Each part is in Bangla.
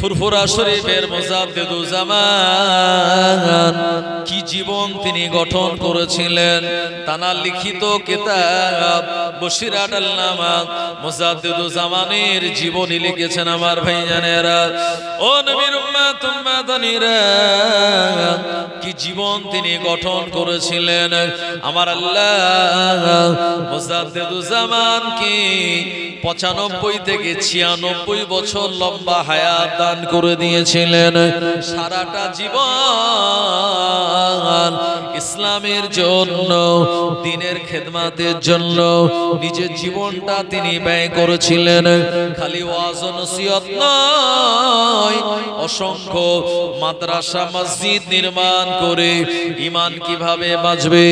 ফুরফুরা শরীফের মুজাদ্দিদুজ্জামান কি জীবন তিনি গঠন করেছিলেন। তানার লিখিত কিতাব বশিরাত আল-নামা মুজাদ্দিদুজ্জামানের জীবনী লিখেছেন আমার ভাইজানেরা। ও নবীর উম্মত উম্মাদানিরা, কি জীবন তিনি গঠন করেছিলেন। আমার আল্লাহ মুজাদ্দিদুজ্জামানকে 95 থেকে 96 বছর লম্বা হায়াত দান করে দিয়েছিলেন। সারাটা জীবন ইসলামের জন্য, দ্বীনের খেদমাতের জন্য নিজের জীবনটা তিনি ব্যয় করেছিলেন। খালি ওয়াজ ও নসিহত নয়, অসংখ্য মাদ্রাসা মসজিদ নির্মাণ করে ঈমান কিভাবে বাঁচবে,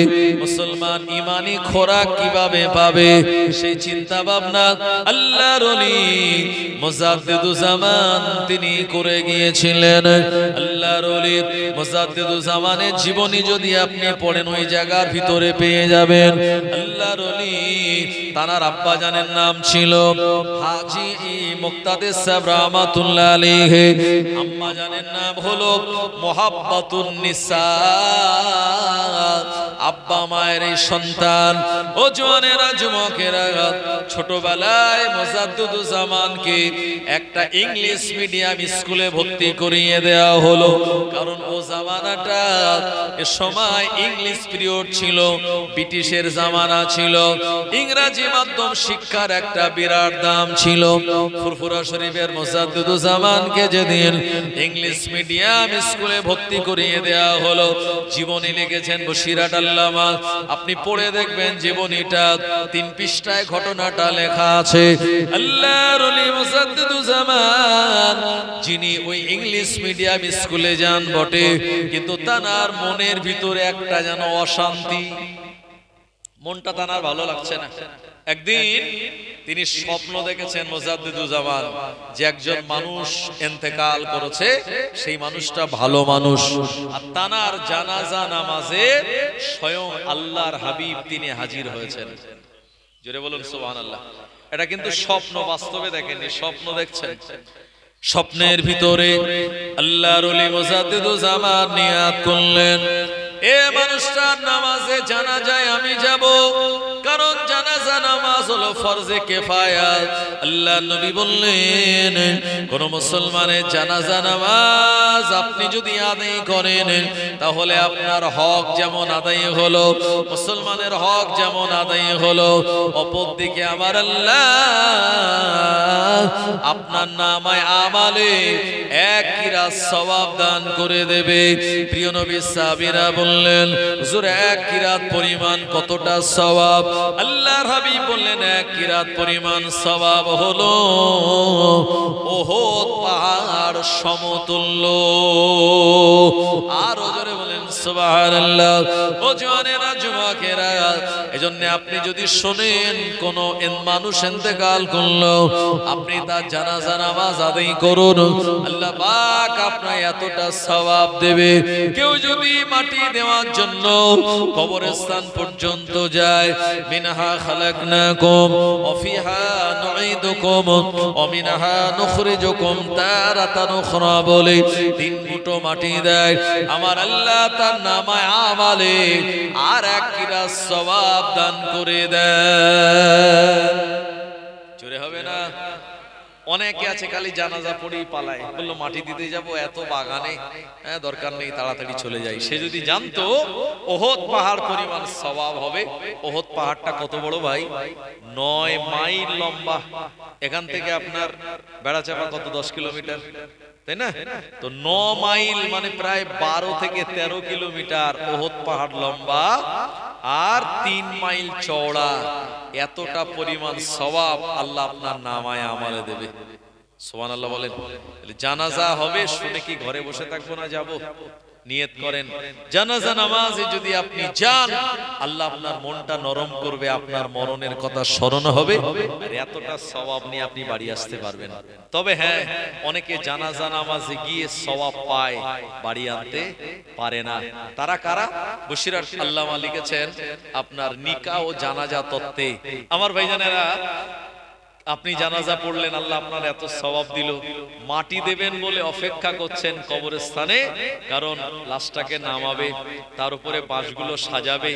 মুসলমান ঈমানি খোরাক কিভাবে পাবে, সেই চিন্তা ভাবনা আল্লাহর ওলি মুজাদ্দিদুজ্জামান তিনি করে গিয়েছিলেন। আল্লাহর ওলি মুজাদ্দিদুজ্জামানের জীবনী যদি আপনি পড়েন ওই জায়গার ভিতরে পেয়ে যাবেন। আল্লাহর ওলি তানার আব্বা জানের নাম ছিল হাজী মুক্তাদির সাহেব রাহমাতুল্লাহ আলাইহি, আম্মা জানের নাম হলো মুহাব্বাতুন নিসা। আব্বা মায়ের এই সন্তান। ও জওয়ানেরা, যুবকেরা, ছোটবেলায় মুজাদ্দিদুজ্জামানকে একটা ইংলিশ মিডিয়াম স্কুলে ভর্তি করিয়ে দেওয়া হলো। কারণ ও জামানাটা, এ সময় ইংলিশ পিরিয়ড ছিল, ব্রিটিশের জামানা ছিল, ইংরেজি মাধ্যম শিক্ষার একটা বিরাট দাম ছিল। ফুরফুরা শরীফের মুজাদ্দিদুজ্জামানকে যেদিন ইংলিশ মিডিয়াম স্কুলে ভর্তি করিয়ে দেওয়া হলো, জীবনী লিখেছেন বশিরাত আল-নামা। আপনি পড়ে দেখবেন জীবনীটা 3 পৃষ্ঠায় ঘটনাটা লেখা আছে। আল্লাহর ওলি মুজাদ্দিদুজ্জামান যিনি ওই ইংলিশ মিডিয়াম স্কুলে যান বটে, কিন্তু তানার মনের ভিতরে একটা যেন অশান্তি, মনটা তানার ভালো লাগছে না। একদিন তিনি স্বপ্ন দেখেছেন মুজাদ্দিদুজ্জামান যে একজন মানুষ ইন্তেকাল করেছে, সেই মানুষটা ভালো মানুষ, আর তানার জানাজা নামাজে স্বয়ং আল্লাহর হাবিব তিনি হাজির হয়েছেন। জোরে বলুন সুবহানাল্লাহ। এটা কিন্তু স্বপ্ন, বাস্তবে দেখেননি, স্বপ্ন দেখছেন। স্বপ্নের ভিতরে আল্লাহর ওলি মুজাদ্দিদুজ্জামান নিয়াত করলেন, এ মানুষটার নামাজে জানাজায় আমি যাব, কারণ জানাজা নামাজ হলো ফরজে কিফায়াত। আল্লাহর নবী বললেন, কোন মুসলমানের জানাজা নামাজ আপনি যদি আদায় করেন, তাহলে আপনার হক যেমন আদায় হলো, মুসলমানের হক যেমন আদায় হলো, অপরদিকে আমার আল্লাহ আপনার নামায় আমালে 1 কিরাত সওয়াব দান করে দেবে। প্রিয় নবী সাহাবীরা বললেন, হুজুর 1 কিরাত পরিমাণ কতটা সওয়াব? আল্লাহর হাবিব বললেন, 1 কিরাত পরিমাণ সওয়াব হলো উহুদ পাহাড় সমতুল্য। আর জোরে বলেন সুবহানাল্লাহ। ও জওয়ানেরা, যুবকেরা, এজন্য আপনি যদি শুনেন কোন মানুষ ইন্তেকাল করলো, আপনি তার জানাজা নামাজ আদায় করুন, আল্লাহ পাক আপনার এতটা সওয়াব দেবে। কেউ যদি মাটি দেওয়ার জন্য কবরস্থান পর্যন্ত যায়, মিনহা খালাকনাকুম ওয়া ফিহা নুঈদুকুম ওয়া মিনহা নুখরিজুকুম তারাতান উখরা বলে 3 মুঠো মাটি দেয়, আমার আল্লাহ তার নামায় আমালে আর 1 কিরাত সওয়াব দান করে দেয়। জোরে হবে না? অনেকে আছে খালি জানাজা পড়েই পালায়, বললো মাটি দিতে যাব, এত বাগানে, দরকার নেই, তাড়াতাড়ি চলে যাই। সে যদি জানতো উহুদ পাহাড় পরিমাণ সওয়াব হবে। উহুদ পাহাড়টা কত বড় ভাই? 9 মাইল লম্বা। এখান থেকে আপনার বেড়াচাপা কত? 10 কিলোমিটার, তাই না? তো 9 মাইল মানে প্রায় 12 থেকে 13 কিলোমিটার উহুদ পাহাড় লম্বা, আর 3 মাইল চওড়া। এতটা পরিমাণ সওয়াব আল্লাহ আপনার নামায় আমালে দেবে। সুবহানাল্লাহ বলেন। জানাজা হবে শুনে কি ঘরে বসে থাকবো না? যাব। নিয়ত করেন, জানাজা নামাজে যদি আপনি যান, আল্লাহ আপনার মনটা নরম করবে, আপনার মরণের কথা স্মরণ হবে, আর এতটা সওয়াব নিয়ে আপনি বাড়ি আসতে পারবেন। তবে হ্যাঁ, অনেকে জানাজা নামাজে গিয়ে সওয়াব পায়, বাড়ি আনতে পারে না। তারা কারা? বশিরাত আল্লামা লিখেছেন আপনার নিকাহ ও জানাজা তত্ত্বে। আমার ভাইজানেরা, আপনি জানাজা পড়লেন, আল্লাহ আপনার এত সওয়াব দিল, মাটি দেবেন বলে অপেক্ষা করছেন কবরস্থানে, কারণ লাশটাকে নামাবে, তার উপরে বাঁশগুলো সাজাবে।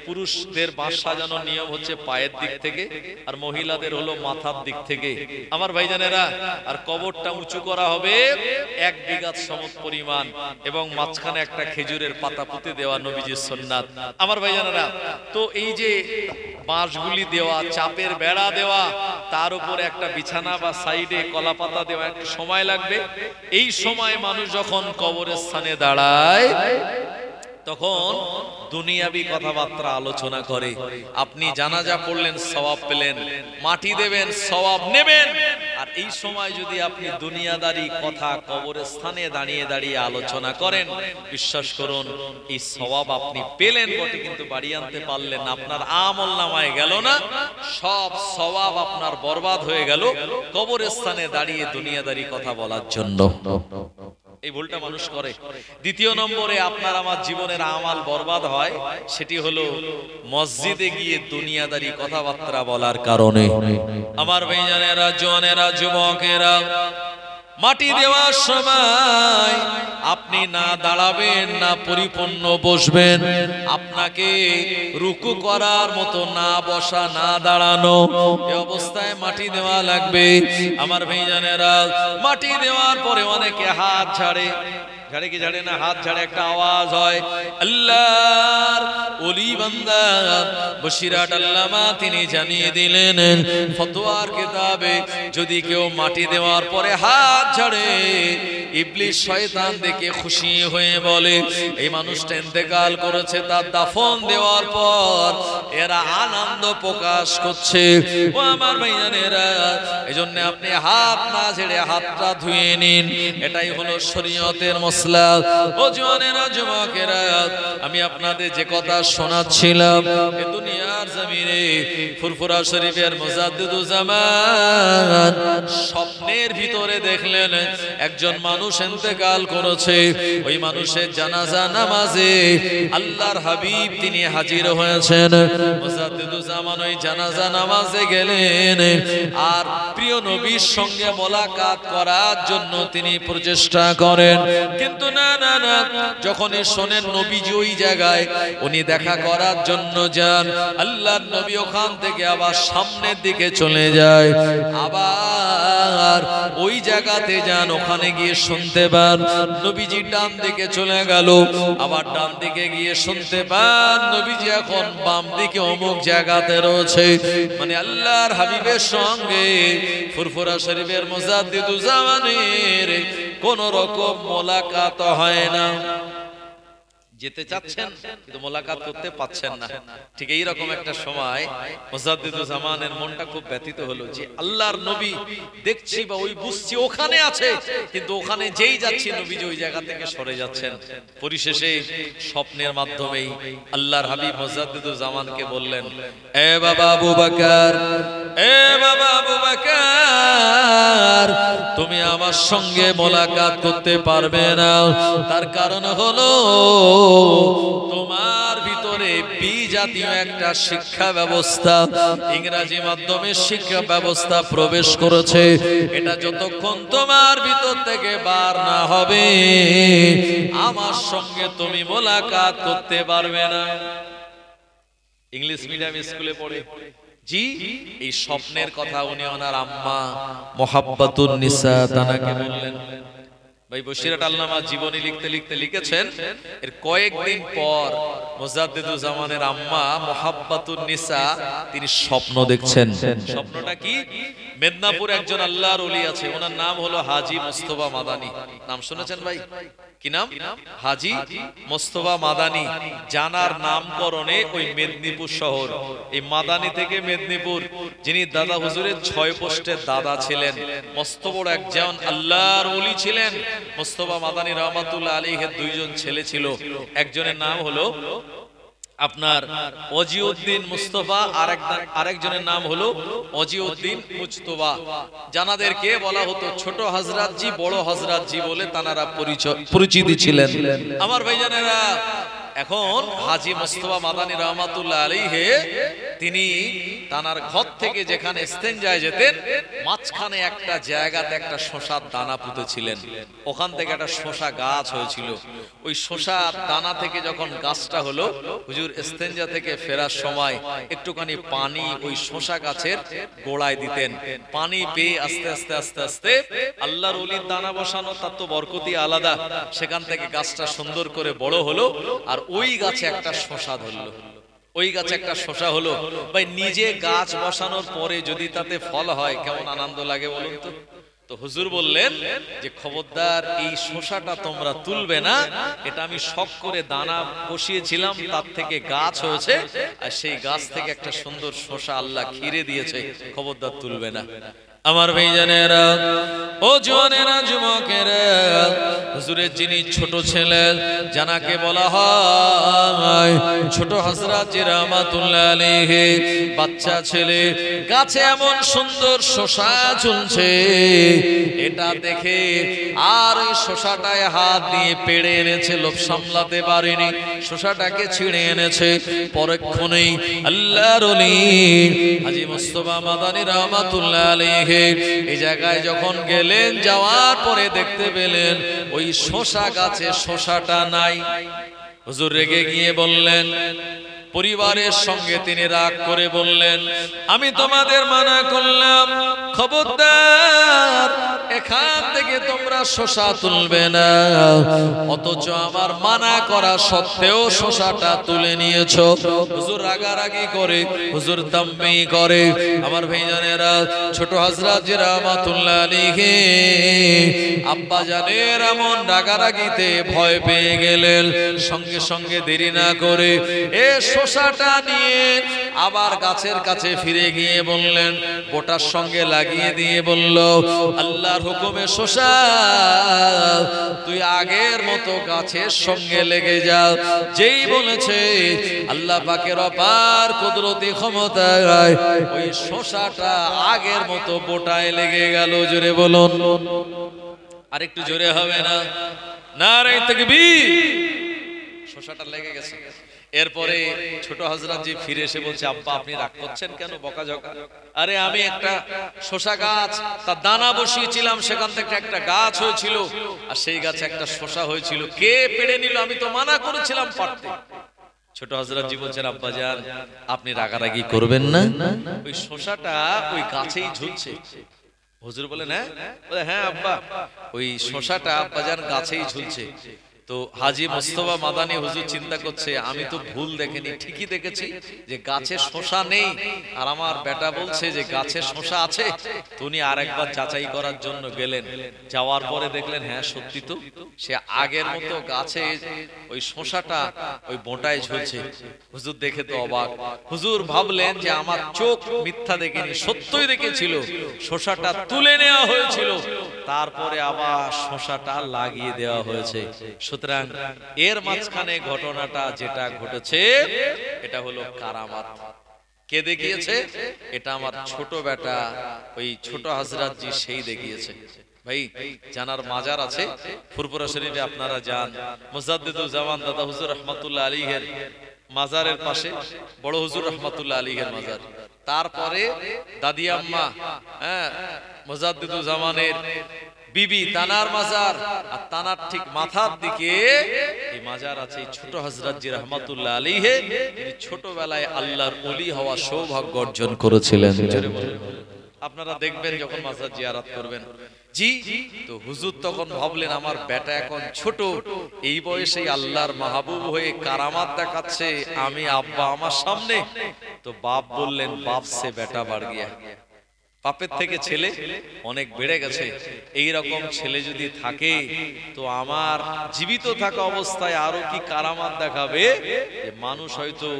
পুরুষদের বাঁশ সাজানোর নিয়ম হচ্ছে পায়ের দিক থেকে, আর মহিলাদের হলো মাথার দিক থেকে আমার ভাইজানেরা। আর কবরটা উঁচু করা হবে 1 বিঘা সমত পরিমাণ, এবং মাঝখানে একটা খেজুরের পাতা পুঁতে দেওয়া নবীজির সুন্নাত আমার ভাইজানেরা। তো এই যে বাঁশগুলি দেওয়া, চাপের বেড়া দেওয়া, তার উপরে একটা বিছানা বা সাইডে কলা পাতা দেওয়া, একটু সময় লাগবে। এই সময় মানুষ যখন কবরের স্থানে দাঁড়ায় তখন দুনিয়াবি কথাবার্তা আলোচনা করে। আপনি জানাজা পড়লেন, সওয়াব পেলেন, মাটি দেবেন, সওয়াব নেবেন। আর এই সময় যদি আপনি দুনিয়াদারি কথা কবরের স্থানে দাঁড়িয়ে দাঁড়িয়ে আলোচনা করেন, বিশ্বাস করুন এই সওয়াব আপনি পেলেন বটে, কিন্তু বাড়ি আনতে পারলেন না, আপনার আমল নামায় গেল না, সব সওয়াব আপনার বরবাদ হয়ে গেল কবরের স্থানে দাঁড়িয়ে দুনিয়াদারি কথা বলার জন্য। এই ভুলটা মানুষ করে। দ্বিতীয় নম্বরে আপনার আমার জীবনের আমাল বরবাদ হয়, সেটি হলো মসজিদে গিয়ে দুনিয়াদারি কথাবার্তা বলার কারণে। আমার ভাইজানেরা, জওয়ানেরা, যুবকেরা, মাটি দেওয়ার সময় আপনি না দাঁড়াবেন, না পরিপূর্ণ বসবেন। আপনাকে রুকু করার মতো না বসা, না দাঁড়ানো, এই অবস্থায় মাটি দেওয়া লাগবে আমার ভাইজানেরা। মাটি দেওয়ার পরে অনেকে হাত ঝাড়ে, ঝাড়ে কি ঝাড়ে না, হাত ঝাড়ে, একটা আওয়াজ হয়। আল্লাহর ওলি বান্দা বশিরাট আল্লামা তিনি জানিয়ে দিলেন ফতোয়ার কিতাবে, যদি কেউ মাটি দেওয়ার পরে হাত ঝাড়ে, ইবলিস শয়তান দেখে খুশি হয়ে বলে এই মানুষটা ইন্তেকাল করেছে, তার দাফন দেওয়ার পর এরা আনন্দ প্রকাশ করছে। ও আমার ভাইজানেরা, এজন্য আপনি হাত না ঝেড়ে হাতটা ধুয়ে নিন, এটাই হলো শরীয়তের মসলা। ও জওয়ানেরা, যুবকেরা, আমি আপনাদের যে কথা শোনাচ্ছিলাম, এই দুনিয়ার জমিনে ফুরফুরা শরীফের মুজাদ্দিদুজ্জামান স্বপ্নের ভিতরে দেখলেন একজন মানুষ ইন্তেকাল করেছে। ওই মানুষের জানাজা নামাজে আল্লাহর হাবিব তিনি হাজির হয়েছেন। মুজাদ্দিদুজ্জামান ওই জানাজা নামাজে গেলেন আর প্রিয় নবীর সঙ্গে মোলাকাত করার জন্য তিনি প্রচেষ্টা করেন, কিন্তু না না না, যখনই শোনেন নবীজি ওই জায়গায়, উনি দেখা করার জন্য যান, আল্লাহর নবী ওখান থেকে আবার সামনের দিকে চলে যায়, আবার ওই জায়গাতে যান, ওখানে গিয়ে শুনতে পান নবীজি ডান দিকে চলে গেল, আবার ডান দিকে গিয়ে শুনতে পান নবীজি এখন বাম দিকে অমুক জায়গাতে রয়েছে। মানে আল্লাহর হাবিবের সঙ্গে ফুরফুরা শরীফের মুজাদ্দিদুজ্জামানের কোন রকম মোলাকাত হয় না। যেতে চাচ্ছেন কিন্তু মোলাকাত করতে পাচ্ছেন না। ঠিক এই রকম একটা সময় মুজাদ্দিদুজ্জামানের মনটা খুব ব্যথিত হলো যে আল্লাহর নবী দেখছি বা ওই বুঝছি ওখানে আছে, কিন্তু ওখানে যেই যাচ্ছি নবীজি ওই জায়গা থেকে সরে যাচ্ছেন। পরিশেষে স্বপ্নের মাধ্যমেই আল্লাহর হাবিব মুজাদ্দিদুজ্জামানকে বললেন, এ বাবা আবু বকর, এ বাবা আবু বকর, তুমি আমার সঙ্গে মোলাকাত করতে পারবে না। তার কারণ হলো তোমার ভিতরে বি জাতীয় একটা শিক্ষা ব্যবস্থা, ইংরেজি মাধ্যমে শিক্ষা ব্যবস্থা প্রবেশ করেছে। এটা যতক্ষণ তোমার ভিতর থেকে বার না হবে আমার সঙ্গে তুমি মোলাকাত করতে পারবে না। ইংলিশ মিডিয়াম স্কুলে পড়ে জি, এই স্বপ্নের কথা উনি ওনার আম্মা মুহাব্বাতুন নিসা তানাকে বললেন। ভাই বশিরাট আল্লামা জীবনী লিখতে লিখতে লিখেছেন, এর কয়েকদিন পর মুজাদ্দিদুজ্জামানের আম্মা মুহাব্বাতুন নিসা তিনি স্বপ্ন দেখছেন। স্বপ্নটা কি? মেদিনীপুর একজন আল্লাহর ওলি আছে, ওনার নাম হলো হাজী মুস্তাফা মাদানী। নাম শুনেছেন ভাই? কি নাম? হাজী মুস্তাফা মাদানী। জানার নামকরণে ওই মেদিনীপুর শহর, এই মাদানী থেকে মেদিনীপুর, যিনি দাদা হুজুরের 6 পোস্টের দাদা ছিলেন, মস্ত বড় একজন আল্লাহর ওলি ছিলেন। মুস্তাফা মাদানী রহমাতুল্লাহ আলাইহির 2 জন ছেলে ছিল, একজনের নাম হলো আপনার ওজিউদ্দিন মুস্তাফা, আরেকজনের নাম হলো ওজিউদ্দিন মুজতবা। জানাদেরকে বলা হতো ছোট হযরত জি, বড় হযরত জি বলে তানারা পরিচিতি ছিলেন। আমার ভাইজানেরা, এখন হাজী মুস্তাফা মাদানী রহমাতুল্লাহ আলাইহি তিনি তানার ঘর থেকে যেখানে ইস্তেঞ্জায় যেতেন মাঝখানে একটা জায়গাতে একটা শশার দানা পুঁতেছিলেন, ওখান থেকে একটা শশা গাছ হয়েছিল। ওই শশার দানা থেকে যখন গাছটা হলো, হুজুর ইস্তেঞ্জা থেকে ফেরার সময় একটুখানি পানি ওই শশা গাছের গোড়ায় দিতেন। পানি পেয়ে আস্তে আস্তে আস্তে আস্তে আল্লাহর ওলির দানা বসানো তার তো বরকতি আলাদা, সেখান থেকে গাছটা সুন্দর করে বড় হলো আর ওই গাছে একটা শশা ধরলো। ওই গাছে একটা শশা হলো। ভাই নিজে গাছ বসানোর পরে যদি তাতে ফল হয় কেমন আনন্দ লাগে বলুন তো। তো হুজুর বললেন যে খবরদার এই শশাটা তোমরা তুলবে না, এটা আমি শখ করে দানা বসিয়েছিলাম, তার থেকে গাছ হয়েছে আর সেই গাছ থেকে একটা সুন্দর শশা আল্লাহ খিরে দিয়েছে, খবরদার তুলবে না। আমার ভাইজানেরা, ও জওয়ানেরা, যুবকেরা, হুজুরের যিনি ছোট ছেলে জানাকে বলা হয় ছোট হযরত জি রাহমাতুল্লাহ আলাইহি, বাচ্চা ছেলে, গাছে এমন সুন্দর শশা ঝুলছে এটা দেখে আর ওই শশাটায় হাত দিয়ে পেড়ে এনেছে, লোভ সামলাতে পারেনি, শশাটাকে ছিঁড়ে এনেছে। পরক্ষণেই আল্লাহর ওলি হাজী মুস্তাফা মাদানী রাহমাতুল্লাহ আলাইহি এই জায়গায় যখন গেলেন, যাওয়ার পরে দেখতে পেলেন ওই শশা গাছে শশাটা নাই। হুজুর রেগে গিয়ে বললেন, পরিবারের সঙ্গে তিনি রাগ করে বললেন, আমি তোমাদের মানা করলাম খবরদার এখান থেকে তোমরা শশা তুলবে না, অথচ আমার মানা করা সত্ত্বেও শশাটা তুলে নিয়েছো। হুজুর রাগারাগি করে, হুজুর তাম্মি করে। আমার ভাইজানেরা, ছোট হযরত জি রাহমাতুল্লাহ আলাইহি আব্বা জানের এমন রাগারাগিতে ভয় পেয়ে গেলেন, সঙ্গে সঙ্গে দেরি না করে এ শশাটা নিয়ে আবার গাছের কাছে ফিরে গিয়ে বললেন, গোটার সঙ্গে লাগিয়ে দিয়ে বলল, আল্লাহর হুকুমে শশা তুই আগের মতো গাছের সঙ্গে লেগে যা। যেই বলেছে আল্লাহ পাকের অপার কুদরতি ক্ষমতায় ওই শশাটা আগের মতো বোটায় লেগে গেল। জোরে বলুন, আরেকটু জোরে হবে না? নারে তাকবীর। শশাটা লেগে গেছে। এরপরে ছোট হযরত জি ফিরে এসে বলছে, আব্বা আপনি রাগ করছেন কেন, বকাঝকা? আরে আমি একটা শশা গাছ তার দানা বসিয়েছিলাম, সেখান থেকে একটা গাছ হয়েছিল আর সেই গাছে একটা শশা হয়েছিল, কে পেড়ে নিল? আমি তো মানা করেছিলাম পারতে। ছোট হযরত জি বলছেন, আব্বা জান আপনি রাগারাগি করবেন না, ওই শশাটা ওই গাছেই ঝুলছে। হুজুর বলেন, হ্যাঁ? বলে হ্যাঁ আব্বা, ওই শশাটা আব্বা জান গাছেই ঝুলছে। তো হাজী মুস্তাফা মাদানী হুজুর চিন্তা করছে, আমি তো ভুল দেখিনি, ঠিকই দেখেছি যে গাছে শশা নেই, আর আমার বেটা বলছে যে গাছে শশা আছে। উনি আরেকবার যাচাই করার জন্য গেলেন, যাওয়ার পরে দেখলেন হ্যাঁ সত্যি তো, সে আগের মতো গাছে ওই শশাটা ওই বোঁটায় ঝুলছে। হুজুর দেখে তো অবাক। হুজুর ভাবলেন যে আমার চোখ মিথ্যা দেখেনি, সত্যই দেখেছিল, শশাটা তুলে নেওয়া হয়েছিল, তারপরে আবার শশাটা লাগিয়ে দেওয়া হয়েছে। সুতরাং এর মাঝখানে ঘটনাটা যেটা ঘটেছে এটা হলো কারামাত। কে দেখিয়েছে? এটা আমার ছোট বেটা ওই ছোট হযরত জি সেই দেখিয়েছে। ভাই জানার মাজার আছে ফুরফুরা শরীফে, আপনারা যান, মুজাদ্দিদুল জামান দাদা হুজুর রাহমাতুল্লাহ আলাইহির মাজারের পাশে বড় হুজুর রাহমাতুল্লাহ আলাইহির মাজার, তারপরে দাদি আম্মা মুজাদ্দিদুল জামানের বিবি তানার মাজার, আর তানার ঠিক মাথার দিকে এই মাজার আছে ছোট হযরত জি রাহমাতুল্লাহ আলাইহি। তিনি ছোটবেলায় আল্লাহর ওলি হওয়া সৌভাগ্য অর্জন করেছিলেন। আপনারা দেখবেন যখন মাজার জিয়ারত করবেন। জি, তো হুজুর তখন ভাবলেন আমার বেটা এখন ছোট, এই বয়সে আল্লাহর মাহবুব হয়ে কারামাত দেখাচ্ছে, আমি আব্বা আমার সামনে। তো বাপ বললেন, বাপ সে বেটা বাড় গিয়া, বাপের থেকে ছেলে অনেক বেড়ে গেছে। এই রকম ছেলে যদি থাকে তো আমার জীবিত থাকা অবস্থায় আরো কি কারামাত দেখাবে, যে মানুষ হয়তো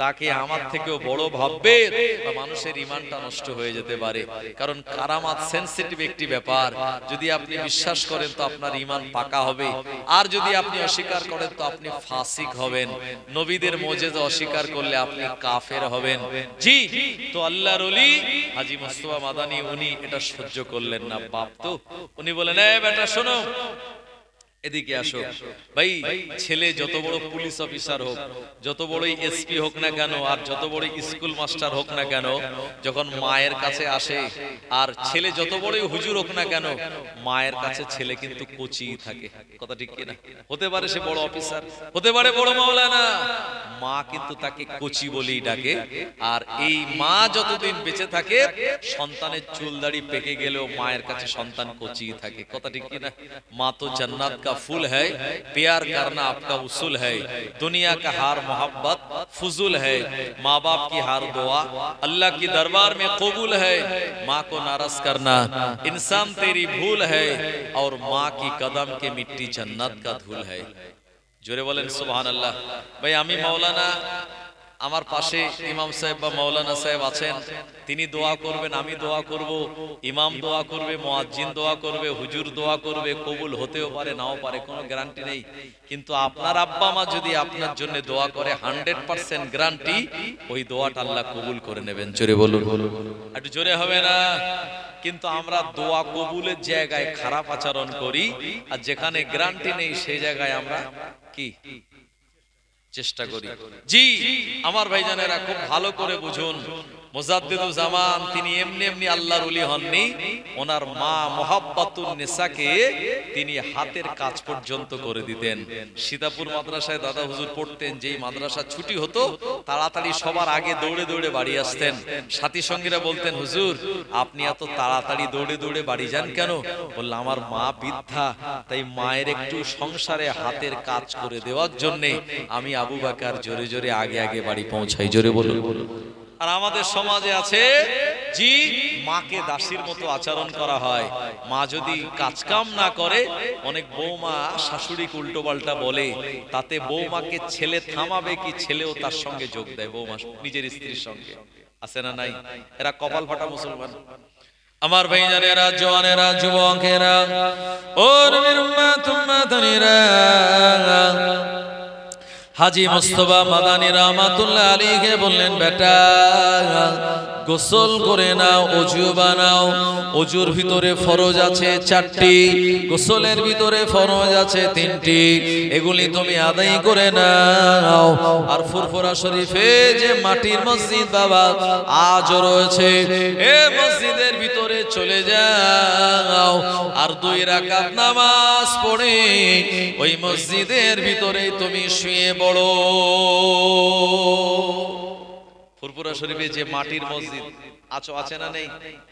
তাকে আমার থেকেও বড় ভাববে বা মানুষের ঈমানটা নষ্ট হয়ে যেতে পারে। কারণ কারামাত সেনসিটিভ একটি ব্যাপার, যদি আপনি বিশ্বাস করেন তো আপনার ঈমান পাকা হবে, আর যদি আপনি অস্বীকার করেন তো আপনি ফাসিক হবেন। নবীদের মুজিজা অস্বীকার করলে আপনি কাফের হবেন। জি, তো আল্লাহর ওলি হাজী মুস্তাফা মাদানী উনি এটা সহ্য করলেন না। বাপ তো উনি বলেন, এ বেটা শোনো, এদিকে আসো ভাই, ছেলে যত বড় পুলিশ অফিসার হোক, যত বড়ই এসপি হোক না কেন, আর যত বড় স্কুল মাস্টার হোক না কেন, যখন মায়ের কাছে আসে, আর ছেলে যত বড়ই হুজুর হোক না কেন, মায়ের কাছে ছেলে কিন্তু কোচি থাকে। কথা ঠিক কিনা? হতে পারে সে বড় অফিসার, হতে পারে বড় মাওলানা, মা কিন্তু তাকে কোচি বলেই ডাকে। আর এই মা যতদিন বেঁচে থাকে, সন্তানের চুল দাড়ি পেকে গেলেও মায়ের কাছে সন্তান কোচি থাকে। কথা ঠিক কিনা? মা তো জান্নাত का फूल है, प्यार करना आपका उसूल है, दुनिया का हार मोहब्बत फजूल है, माँ बाप की हार दुआ अल्लाह की दरबार में कबूल है, माँ को नाराज करना इंसान तेरी भूल है, और माँ की कदम के मिट्टी जन्नत का धूल है। जोरे बोलें सुभान अल्लाह। भाई आमी मौलाना, আমার পাশে ইমাম সাহেব বা মাওলানা সাহেব আছেন, তিনি দোয়া করবেন, আমি দোয়া করব, ইমাম দোয়া করবে, মুয়াজ্জিন দোয়া করবে, হুজুর দোয়া করবে, কবুল হতেও পারে নাও পারে, কোনো গ্যারান্টি নেই। কিন্তু আপনার আব্বা মা যদি আপনার জন্য দোয়া করে, 100% গ্যারান্টি ওই দোয়াটা আল্লাহ কবুল করে নেবেন। জোরে বলুন, একটু জোরে হবে না? কিন্তু আমরা দোয়া কবুলের জায়গায় খারাপ আচরণ করি, আর যেখানে গ্যারান্টি নেই সেই জায়গায় আমরা কি চেষ্টা করি। জি আমার ভাইজানেরা, খুব ভালো করে বুঝুন, মুজাদ্দিদুল জামান তিনি এমনি এমনি আল্লাহর ওলি হননি। ওনার মা মুহাব্বাতুন নিসাকে তিনি হাতের কাজ পর্যন্ত করে দিতেন। সীতাপুর মাদ্রাসায় দাদা হুজুর পড়তেন, যেই মাদ্রাসা ছুটি হতো তাড়াতাড়ি সবার আগে দৌড়ে দৌড়ে বাড়ি আসতেন। সাথী সঙ্গীরা বলতেন, হুজুর আপনি এত তাড়াতাড়ি দৌড়ে দৌড়ে বাড়ি যান কেন? বললাম, আমার মা বৃদ্ধা, তাই মায়ের একটু সংসারে হাতের কাজ করে দেওয়ার জন্য আমি আবু বকর জোরে জোরে আগে আগে বাড়ি পৌঁছাই। জোরে বলুন। আর আমাদের সমাজে আছে, জি মাকে দাসীর মতো আচরণ করা হয়। মা যদি কাজ কাম না করে, অনেক বৌমা শাশুড়িকে উল্টো পাল্টা বলে, তাতে বৌমাকে ছেলে থামাবে কি, ছেলেও তার সঙ্গে যোগ দেয়, বৌমা নিজের স্ত্রীর সঙ্গে। আছে না নাই? এরা কপাল ফাটা মুসলমান। আমার ভাইজানেরা, জওয়ানেরা, যুবকেরা, ও নবীর উম্মত উম্মতানিরা, হাজী মুস্তাফা মাদানী রাহমাতুল্লাহ আলাইহি বললেন, বেটা গোসল করে নাও, ওযু বানাও। ওযুর ভিতরে ফরজ আছে 4টি, গোসলের ভিতরে ফরজ আছে 3টি, এগুলি তুমি আদায় করে নাও। আর ফুরফুরা শরীফে যে মাটির মসজিদ বাবা আজও রয়েছে, এই মসজিদের ভিতরে চলে যাও, আর 2 রাকাত নামাজ পড়ে ওই মসজিদের ভিতরে তুমি শুয়ে পড়ো। ফুরফুরা শরীফে যে মাটির মসজিদ আছে না নেই?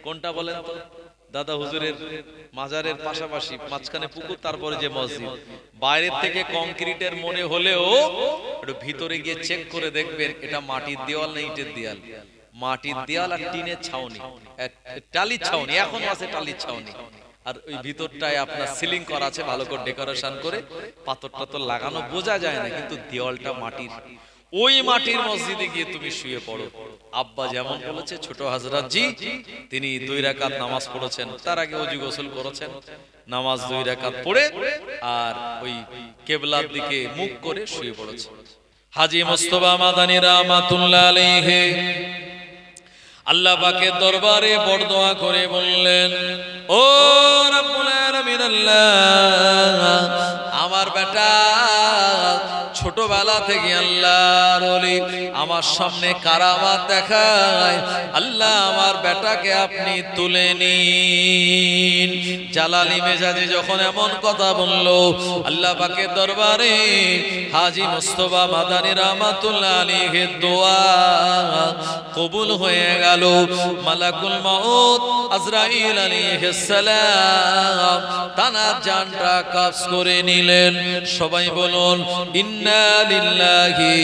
কোনটা বলেন তো? দাদা হুজুরের মাজারের পাশাপাশি মাঝখানে পুকুর, তারপরে যে মসজিদ। বাইরের থেকে কংক্রিটের মনে হলেও একটু ভিতরে গিয়ে চেক করে দেখবেন এটা মাটির দেওয়াল না ইটের দেওয়াল। মাটির দেওয়াল আর টিনের ছাউনি, টালির ছাউনি, এখনো আছে টালির ছাউনি। আর ওই ভিতরটায় আপনার সিলিং করা আছে, ভালো করে ডেকোরেশন করে, পাথর টাথর লাগানো, বোঝা যায় না, কিন্তু দেওয়ালটা মাটির। ওই মাটির মসজিদে গিয়ে তুমি শুয়ে পড়ো। আব্বা যেমন বলেছে, ছোট হযরত জি তিনি 2 রাকাত নামাজ পড়েছেন, তার আগে ওযু গোসল করেছেন, নামাজ 2 রাকাত পড়ে আর ওই কিবলার দিকে মুখ করে শুয়ে পড়েছেন। হাজী মুস্তাফা মাদানী রাহমাতুল্লাহ আলাইহি আল্লাহ পাকের দরবারে বড় দোয়া করে বললেন, ও রব্বুল আলামিন, আল্লাহ আমার বেটা ছোটবেলা থেকে আল্লাহর ওলি আমার সামনে কারামাত দেখায়, আল্লাহ আমার বেটাকে আপনি তুলে নিন। জালালি মেজাজে যখন এমন কথা বললো, আল্লাহ পাকের দরবারে হাজী মুস্তাফা মাদানী রাহমাতুল্লাহ আলাইহির দোয়া কবুল হয়ে গেল। মালাকুল মউত আজরাইল আলাইহিস সালাম তানার জানটা কবজ করে নিলেন। সবাই বলুন, ইন্না লিল্লাহি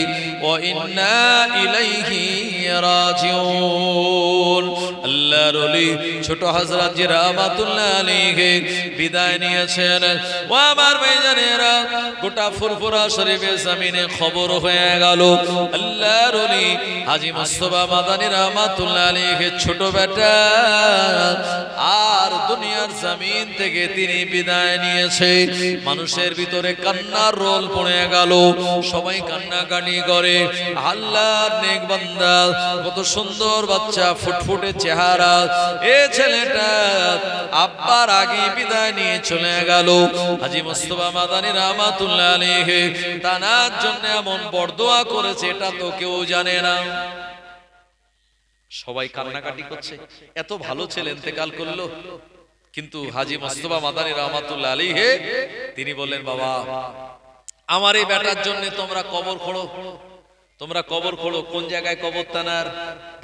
ওয়া ইন্না ইলাইহি রাজিউন। আল্লাহর ওলি ছোট হযরত জি রাহমাতুল্লাহ আলাইহি বিদায় নিয়েছেন। ও আমার ভাইজানেরা, গোটা ফুরফুরা শরীফের জমিনে খবর হয়ে গেল, আল্লাহর ওলি হাজী মুস্তাফা মাদানী রাহমাতুল্লাহ আলাইহি ছোট বেটা আর দুনিয়ার জমিন থেকে তিনি বিদায় নিয়েছে। মানুষের ভিতরে কান্নার রোল পড়ে গেল। সবাই কান্নাকাটি করে। আল্লাহর নেক বান্দা, কত সুন্দর বাচ্চা, ফুটফুটে চেহারা, এ ছেলেটা আব্বার আগে বিদায় নিয়ে চলে গেল। হাজী মুস্তাফা মাদানী রাহমাতুল্লাহ আলাইহি তানার জন্য এমন বরদোয়া করেছে, এটা তো কেউ জানে না। সবাই কান্নাকাটি করছে, এত ভালো ছেলে ইন্তেকাল করলো। কিন্তু হাজী মুস্তাফা মাদানী রাহমাতুল্লাহ আলাইহি তিনি বললেন, বাবা আমার এই বেটার জন্য তোমরা কবর খোঁড়ো, তোমরা কবর খোঁড়ো। কোন জায়গায় কবর তানার?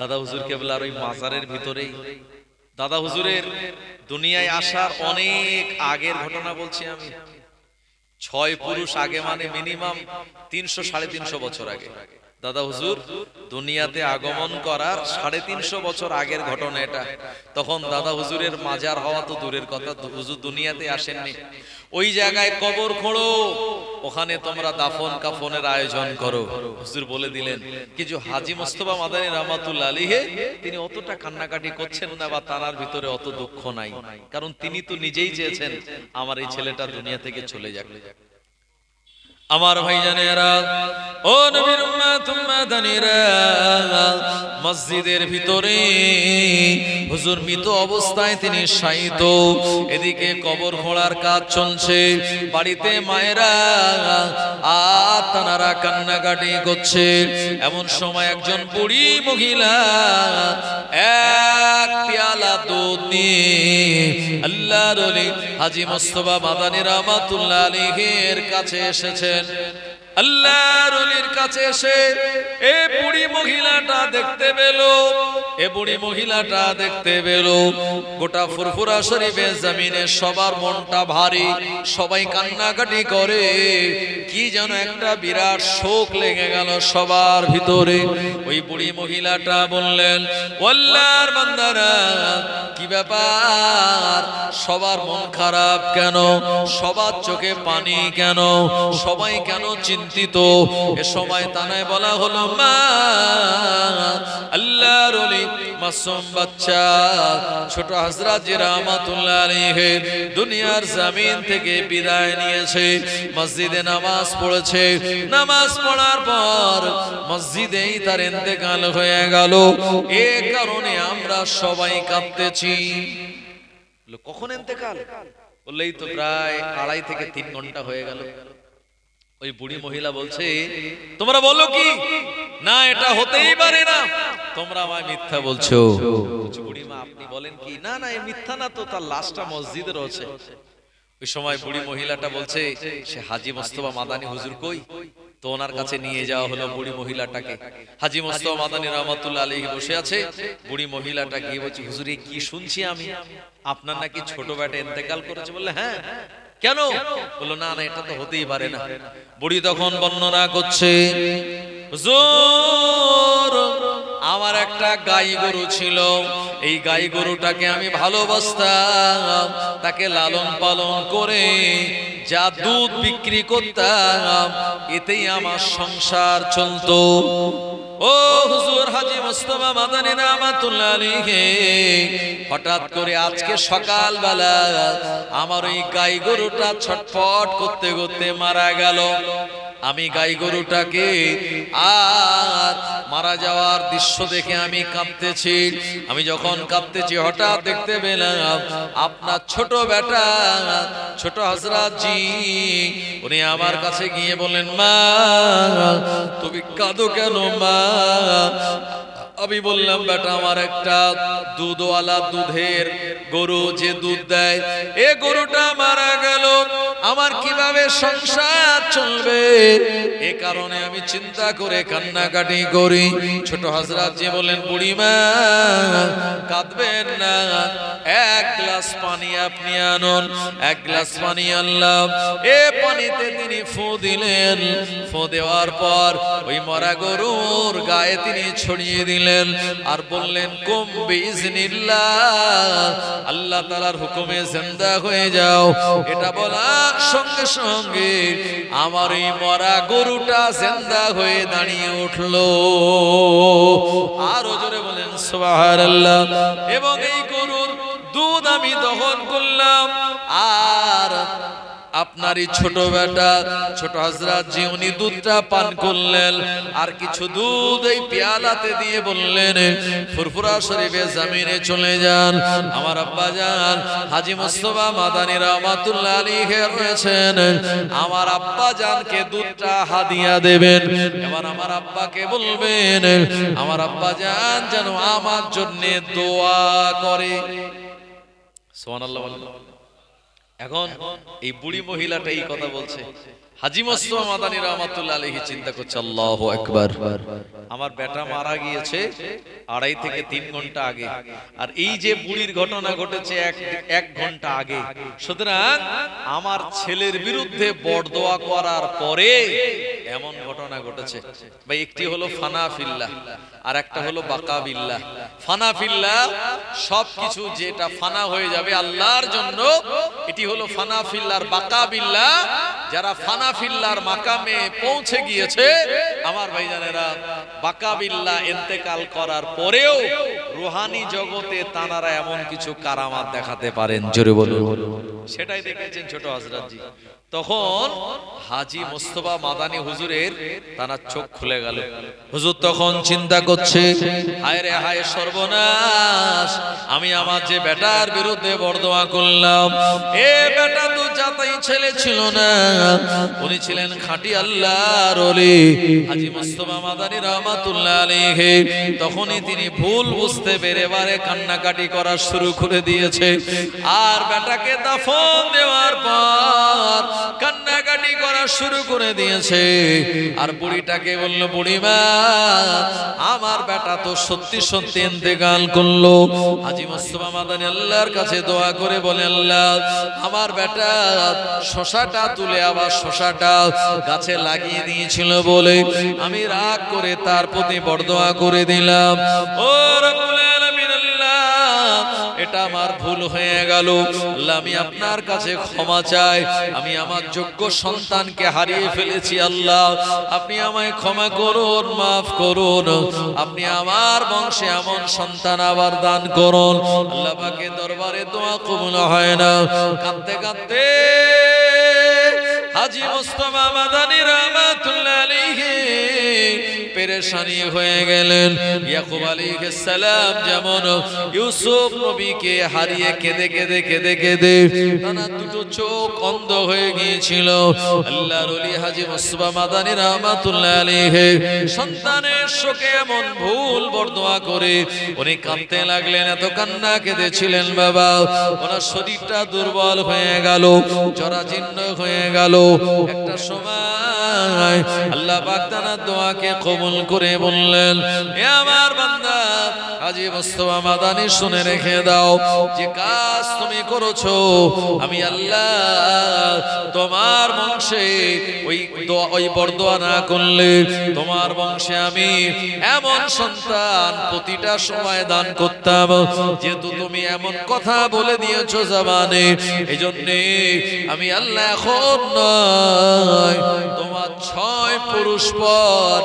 দাদা হুজুর কেবলার ওই মাজারের ভিতরেই। দাদা হুজুরের দুনিয়ায় আসার অনেক আগের ঘটনা বলছি আমি। 6 পুরুষ আগে, মানে মিনিমাম 300-350 বছর আগে দাদা হুজুর দুনিয়াতে আগমন করার 350 বছর আগের ঘটনা এটা। তখন দাদা হুজুরের মাজার হওয়া তো দূরের কথা, হুজুর দুনিয়াতে আসেননি। ওই জায়গায় কবর খোঁড়ো, ওখানে তোমরা দাফন কাফনের আয়োজন করো। হুজুর বলে দিলেন। কিছু হাজী মুস্তাফা মাদানী রাহমাতুল্লাহ আলাইহি তিনি অতটা কান্নাকাটি করছেন না, বা তার ভিতরে অত দুঃখ নাই, কারণ তিনি তো নিজেই চেয়েছেন আমার এই ছেলেটা দুনিয়া থেকে চলে যাক। আমার ভাইজানেরা, ও নবীর উম্মত উম্মাদানীরা, মসজিদের ভিতরে হুজুর মৃত অবস্থায় তিনি শায়িত। এদিকে কবর খোঁড়ার কাজ চলছে, বাড়িতে মায়েরা আর তানারা কান্নাকাটি করছে। এমন সময় একজন বুড়ি মহিলা এক পেয়ালা দুধ নিয়ে আল্লাহর ওলি হাজী মুস্তাফা মাদানী রাহমাতুল্লাহ আলাইহির কাছে এসেছেন। আল্লাহর ওলির কাছে এসে এ বুড়ি মহিলাটা দেখতে পেল, গোটা ফুরফুরা শরীফে জমিনে সবার মনটা ভারী, সবাই কান্নাকাটি করে। কি যেন একটা বিরাট শোক লেগে গেল সবার ভিতরে। ওই বুড়ি মহিলাটা বললেন, আল্লাহর বান্দারা, কি ব্যাপার? সবার মন খারাপ কেন? সবার চোখে পানি কেন? সবাই কেন চিন্তিত? এ সময় তানায় বলা হলো, মা আল্লাহর ওলি মাসুম বাচ্চা ছোট হযরত জি রাহমাতুল্লাহ আলাইহি দুনিয়ার জমিন থেকে বিদায় নিয়েছে। মসজিদে নামাজ পড়েছে, নামাজ পড়ার পর মসজিদেই তার ইন্তেকাল হয়ে গেল। এ কারণে আমরা সবাই কাঁদতেছি। কখন ইন্তেকাল? বললেই তো প্রায় 2.5 থেকে 3 ঘন্টা হয়ে গেল। ওই বুড়ি মহিলা বলছে, তোমরা বলো কি? না, এটা হতেই পারে না, তোমরা আমায় মিথ্যা বলছো। বুড়ি মা, আপনি বলেন কি? না না, এই মিথ্যা না তো, তার লাশটা মসজিদে রয়েছে। ওই সময় বুড়ি মহিলাটা বলছে, সে হাজী মুস্তাফা মাদানী হুজুর কই? তো ওনার কাছে নিয়ে যাওয়া হলো বুড়ি মহিলাটাকে। হাজী মুস্তাফা মাদানী রাহমাতুল্লাহ আলাইহি বসে আছে। বুড়ি মহিলাটা গিয়ে বলছে, হুজুর কি শুনছি আমি, আপনার নাকি ছোট বেটা ইন্তেকাল করেছে? বললে হ্যাঁ। কেন? বললো না না, এটা তো হতেই পারে না। বুড়ি তখন বর্ণনা করছে, হুজুর আমার একটা গাই গরু ছিল, এই গাই গরুটাকে আমি ভালোবাসতাম, তাকে লালন পালন করে যা দুধ বিক্রি করতাম এতেই আমার সংসার চলতো। ও হুজুর হাজী মুস্তাফা মাদানী রাহমাতুল্লাহ আলাইহি হঠাৎ করে আজকে সকালবেলা আমার ওই গাই গরুটা ছটফট করতে করতে মারা গেল। আমি গাই গরুটাকে আর মারা যাওয়ার দৃশ্য দেখে আমি কাঁদতেছি। আমি যখন কাঁদতেছি হঠাৎ দেখতে পেলাম আপনার ছোট বেটা ছোট হযরত জি উনি আমার কাছে গিয়ে বললেন, মা তুমি কাঁদো কেন মা? আমি বললাম, বেটা আমার একটা দুধওয়ালা দুধের গরু যে দুধ দেয়, এ গরুটা মারা গেল, আমার কিভাবে সংসার চলবে? এ কারণে আমি চিন্তা করে কান্নাকাটি করি। ছোট হযরত জি বলেন, বুড়িমা কাঁদবেন না, 1 গ্লাস পানি আপনি আনুন। 1 গ্লাস পানি আনলাম, এ পানিতে তিনি ফু দিলেন। ফু দেওয়ার পর ওই মরা গরুর গায়ে তিনি ছড়িয়ে দিলেন আর বললেন, কুম বিইজনিল্লাহ, আল্লাহ তাআলার হুকুমে জিন্দা হয়ে যাও। এটা বলার সঙ্গে সঙ্গে আমার এই মরা গরুটা জিন্দা হয়ে দাঁড়িয়ে উঠলো। আরো জোরে বলেন সুবহানাল্লাহ। এবং এই গরুর দুধ আমি দহন করলাম আর আপনারই ছোট বেটা ছোট হযরত জি উনি দুধটা পান করলেন আর কিছু দুধ এই পেয়ালাতে দিয়ে বললেন ফুরফুরা শরীফে জমিনে চলে যান। আমার আব্বা জান হাজী মুস্তাফা মাদানী রাহমাতুল্লাহ আলাইহি রয়েছেন, আমার আব্বা জানকে দুধটা হাদিয়া দেবেন। এবার আমার আব্বাকে বলবেন আমার আব্বা জান যেন আমার জন্য দোয়া করে। সুবহানাল্লাহ। এখন এই বুড়ি মহিলাটা এই কথা বলছে, হাজী মুস্তাফা মাদানী রাহমাতুল্লাহ আলাইহি চিন্তা করছে আল্লাহু আকবার, আমার বেটা মারা গিয়েছে 2.5 থেকে 3 ঘন্টা আগে, আর এই যে বুড়ির ঘটনা ঘটেছে 1 ঘন্টা আগে। সুতরাং আমার ছেলের বিরুদ্ধে বরদোয়া করার পরে এমন ঘটনা ঘটেছে। ভাই একটি হলো ফানা ফিল্লাহ আর একটা হলো বাকা বিল্লাহ। ফানা ফিল্লাহ সবকিছু যেটা ফানা হয়ে যাবে আল্লাহর জন্য, এটি হলো ফানা ফিল্লাহ। আর বাকা বিল্লাহ যারা ফানা ফিল্লাহর মাকামে পৌঁছে গিয়েছে আমার ভাইজানেরা, বাকা বিল্লাহ ইন্তেকাল করার পরেও রুহানি জগতে তানারা এমন কিছু কারামাত দেখাতে পারেন, জোরে বলুন। সেটাই দেখেছেন ছোট হযরত জি। তখন হাজী মুস্তাফা মাদানী হুজুরের তানার চোখ খুলে গেল। হুজুর তখন চিন্তা করছে হায় রে হায় সর্বনাশ, আমি আমার যে বেটার বিরুদ্ধে বরদোয়া করলাম, এ বেটা তো যাতাই ছেলে ছিল না, উনি ছিলেন খাঁটি আল্লাহর ওলি হাজী মুস্তাফা মাদানী রাহমাতুল্লাহ আলাইহি। তখনই তিনি ভুল বুঝতে পেরে এবারে কান্নাকাটি করা শুরু করে দিয়েছে। আর বেটাকে দাফন দেওয়ার পর কান্নাকাটি করা শুরু করে দিয়েছে। আর বুড়িটাকে বলল, বুড়িমা আমার বেটা তো সত্যি সত্যি ইন্তেকাল করলো। হাজী মুস্তাফা মাদানী আল্লাহর কাছে দোয়া করে বলে, আল্লাহ আমার বেটা শশাটা তুলে আবার শশাটা গাছে লাগিয়ে দিয়েছিল বলে আমি রাগ করে তার প্রতি বরদোয়া করে দিলাম। ও রব্বুল আলামিন আল্লাহ, এটা আমার ভুল হয়ে গেল। আল্লাহ আমি আপনার কাছে ক্ষমা চাই, আমি আমার যোগ্য সন্তানকে হারিয়ে ফেলেছি। আল্লাহ আপনি আমায় ক্ষমা করুন, মাফ করুন, আপনি আমার বংশে এমন সন্তান আবার দান করুন। আল্লাহ পাকের দরবারে দোয়া কবুল হয় না। কাঁদতে কাঁদতে হাজী মুস্তাফা মাদানী রাহমাতুল্লাহ আলাইহি পেরেশানি হয়ে গেলেন। ইয়াকুব আলাইহিস সালাম যেমন ইউসুফ নবীকে হারিয়ে কেঁদে কেঁদে কেঁদে কেঁদে তার দুটো চোখ অন্ধ হয়ে গিয়েছিল, আল্লাহর ওলি হাজী মুস্তাফা মাদানী রাহমাতুল্লাহ আলাইহি সন্তানের শোকে এমন ভুল বরদোয়া করে উনি কাঁদতে লাগলেন। এত কান্না কেঁদেছিলেন বাবা, ওনার শরীরটা দুর্বল হয়ে গেল, জরাজীর্ণ হয়ে গেল। একটা সময় আল্লাহ পাক তার দোয়াকে কবুল করে বললেন, হে আমার বান্দা হাজী মুস্তাফা মাদানী শুনে রেখে দাও, যে কাজ তুমি করেছো আমি আল্লাহ তোমার বংশে ওই বরদোয়া না করলে তোমার বংশে আমি এমন সন্তান প্রতিটা সময় দান করতাম। যেহেতু তুমি এমন কথা বলে দিয়েছো জবানে, এজন্য আমি আল্লাহ এখন নয় তোমার 6 পুরুষ পর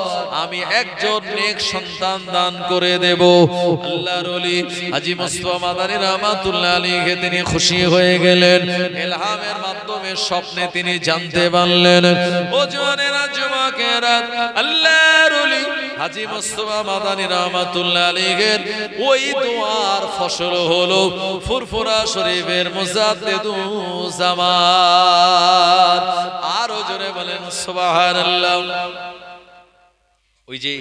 আমি একজন নেক সন্তান দান করে দেব। আল্লাহর ওলি হাজী মুস্তাফা মাদানী রাহমাতুল্লাহ আলাইহি তিনি খুশি হয়ে গেলেন। ইলহামের মাধ্যমে স্বপ্নে তিনি জানতে পারলেন, ও জওয়ানেরা যুবকেরা, আল্লাহর ওলি হাজী মুস্তাফা মাদানী রাহমাতুল্লাহ আলাইহি ওই দোয়ার ফসল হলো ফুরফুরা শরীফের মুজাদ্দিদুজ্জামান। আরো জোরে বলেন সুবহানাল্লাহ। ওই যে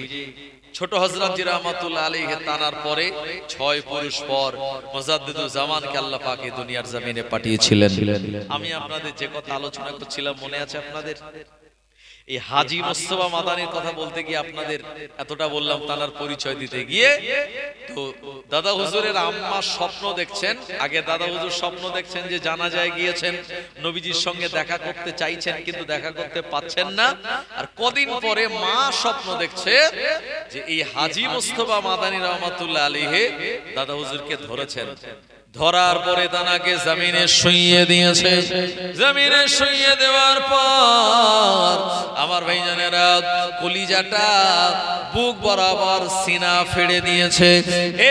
ছোট হযরত জি রাহমাতুল্লাহ আলাইহি তানার পরে 6 পুরুষ পর মুজাদ্দিদুজ্জামানকে আল্লাহ পাক এই দুনিয়ার জমিনে পাঠিয়েছিলেন। আমি আপনাদের যে কথা আলোচনা করছিলাম মনে আছে আপনাদের? এই হাজী মুস্তাফা মাদানীর কথা বলতে গিয়ে আপনাদের এতটা বললাম, তার পরিচয় দিতে গিয়ে তো দাদা হুজুরের আম্মা স্বপ্ন দেখছেন। আগে দাদা হুজুর স্বপ্ন দেখছেন যে জানাজায় গিয়েছেন, নবীজির সঙ্গে দেখা করতে চাইছেন কিন্তু দেখা করতে পাচ্ছেন না। আর কদিন পরে মা স্বপ্ন দেখছে যে এই হাজী মুস্তাফা মাদানী রাহমাতুল্লাহ আলাইহি দাদা হুজুরকে ধরেছেন, ধরার পরে তানাকে জমিনে শুইয়ে দিয়েছে। জমিনে শুইয়ে দেওয়ার পর আমার ভাইজানেরা কলিজাটা বুক বরাবর সিনা ফেড়ে দিয়েছে।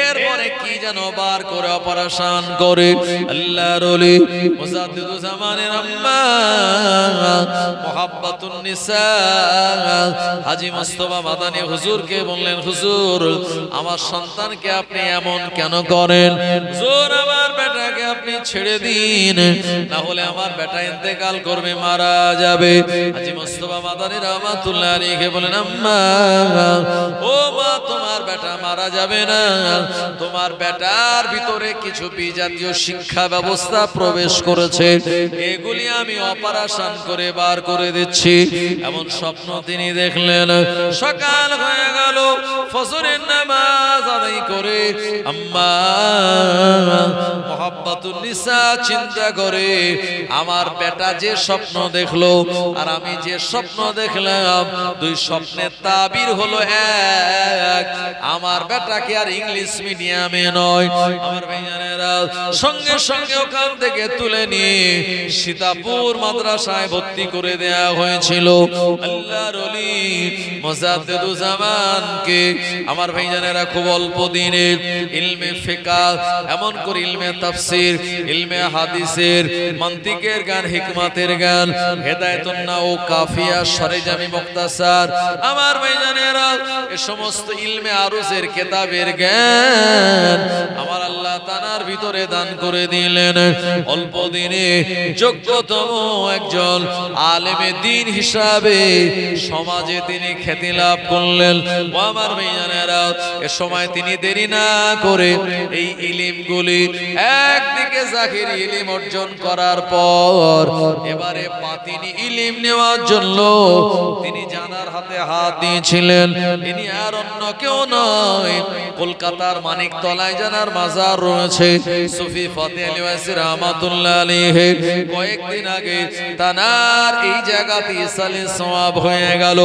এরপরে কি যেন বার করে অপারেশন করে আল্লাহর ওলি মুজাদ্দিদুজ জামানের আম্মা মুহাব্বাতুন নিসা হাজী মুস্তাফা মাদানী হুজুরকে বললেন, হুজুর আমার সন্তানকে আপনি এমন কেন করেন? হুজুর আমার বেটাকে আপনি ছেড়ে দিন, না হলে আমার বেটা ইন্তেকাল করবে, মারা যাবে। হাজী মুস্তাফা মাদানী রাহমাতুল্লাহ আলাইহি বলেন, আম্মা ও মা, তোমার বেটা মারা যাবে না, তোমার বেটার ভিতরে কিছু বিজাতীয় শিক্ষা ব্যবস্থা প্রবেশ করেছে, এগুলি আমি অপারেশন করে বার করে দিচ্ছি। এমন স্বপ্ন তিনি দেখলেন। সকাল হয়ে গেল, ফজরের নামাজ আদায় করে আম্মা মুহাব্বাতুন নিসা চিন্তা করে, আমার বেটা যে স্বপ্ন দেখলো আর আমি যে স্বপ্ন দেখলাম, দুই স্বপ্নের তাবির হলো এক। আমার বেটাকে আর ইংলিশ মিডিয়ামে নয়, আমার ভাইজানেরা সঙ্গে সঙ্গে ওখান থেকে তুলে নিয়ে সীতাপুর মাদ্রাসায় ভর্তি করে দেয়া হয়েছিল। আল্লাহর ওলি মুজাদ্দিদুজ জামানকে আমার ভাইজানেরা খুব অল্প দিনে ইলমে ফিকহ, এমন করে ইলমে তাফসীর, ইলমে হাদিসের, মান্তিকের জ্ঞান, হিকমতের জ্ঞান, হেদায়েতুন নাও, কাফিয়া, সরেজামি, মুক্তাসার, আমার ভাইজানেরা এই সমস্ত ইলমে আরুজের কিতাবের জ্ঞান আমার আল্লাহ তাআলার ভিতরে দান করে দিলেন। অল্প দিনে যোগ্যতম একজন আলেমে দ্বীন হিসাবে সমাজে তিনি খ্যাতি লাভ করলেন। ও আমার ভাইজানেরা এ সময় তিনি দেরি না করে এই ইলমগুলি একদিকে জাহিরি ইলম অর্জন করার পর এবারে বাতিনি ইলম নেওয়ার জন্য তিনি জানার হাতে হাত দিয়েছিলেন। ইনি আর অন্য কেউ নয়, কলকাতার মানিকতলায় জানার মাজার রয়েছে সুফি ফতে আলী ওয়াইসি রাহমাতুল্লাহ আলাইহি। কয়েকদিন আগে তানার এই জায়গাতে ইসালে সওয়াব হয়ে গেল।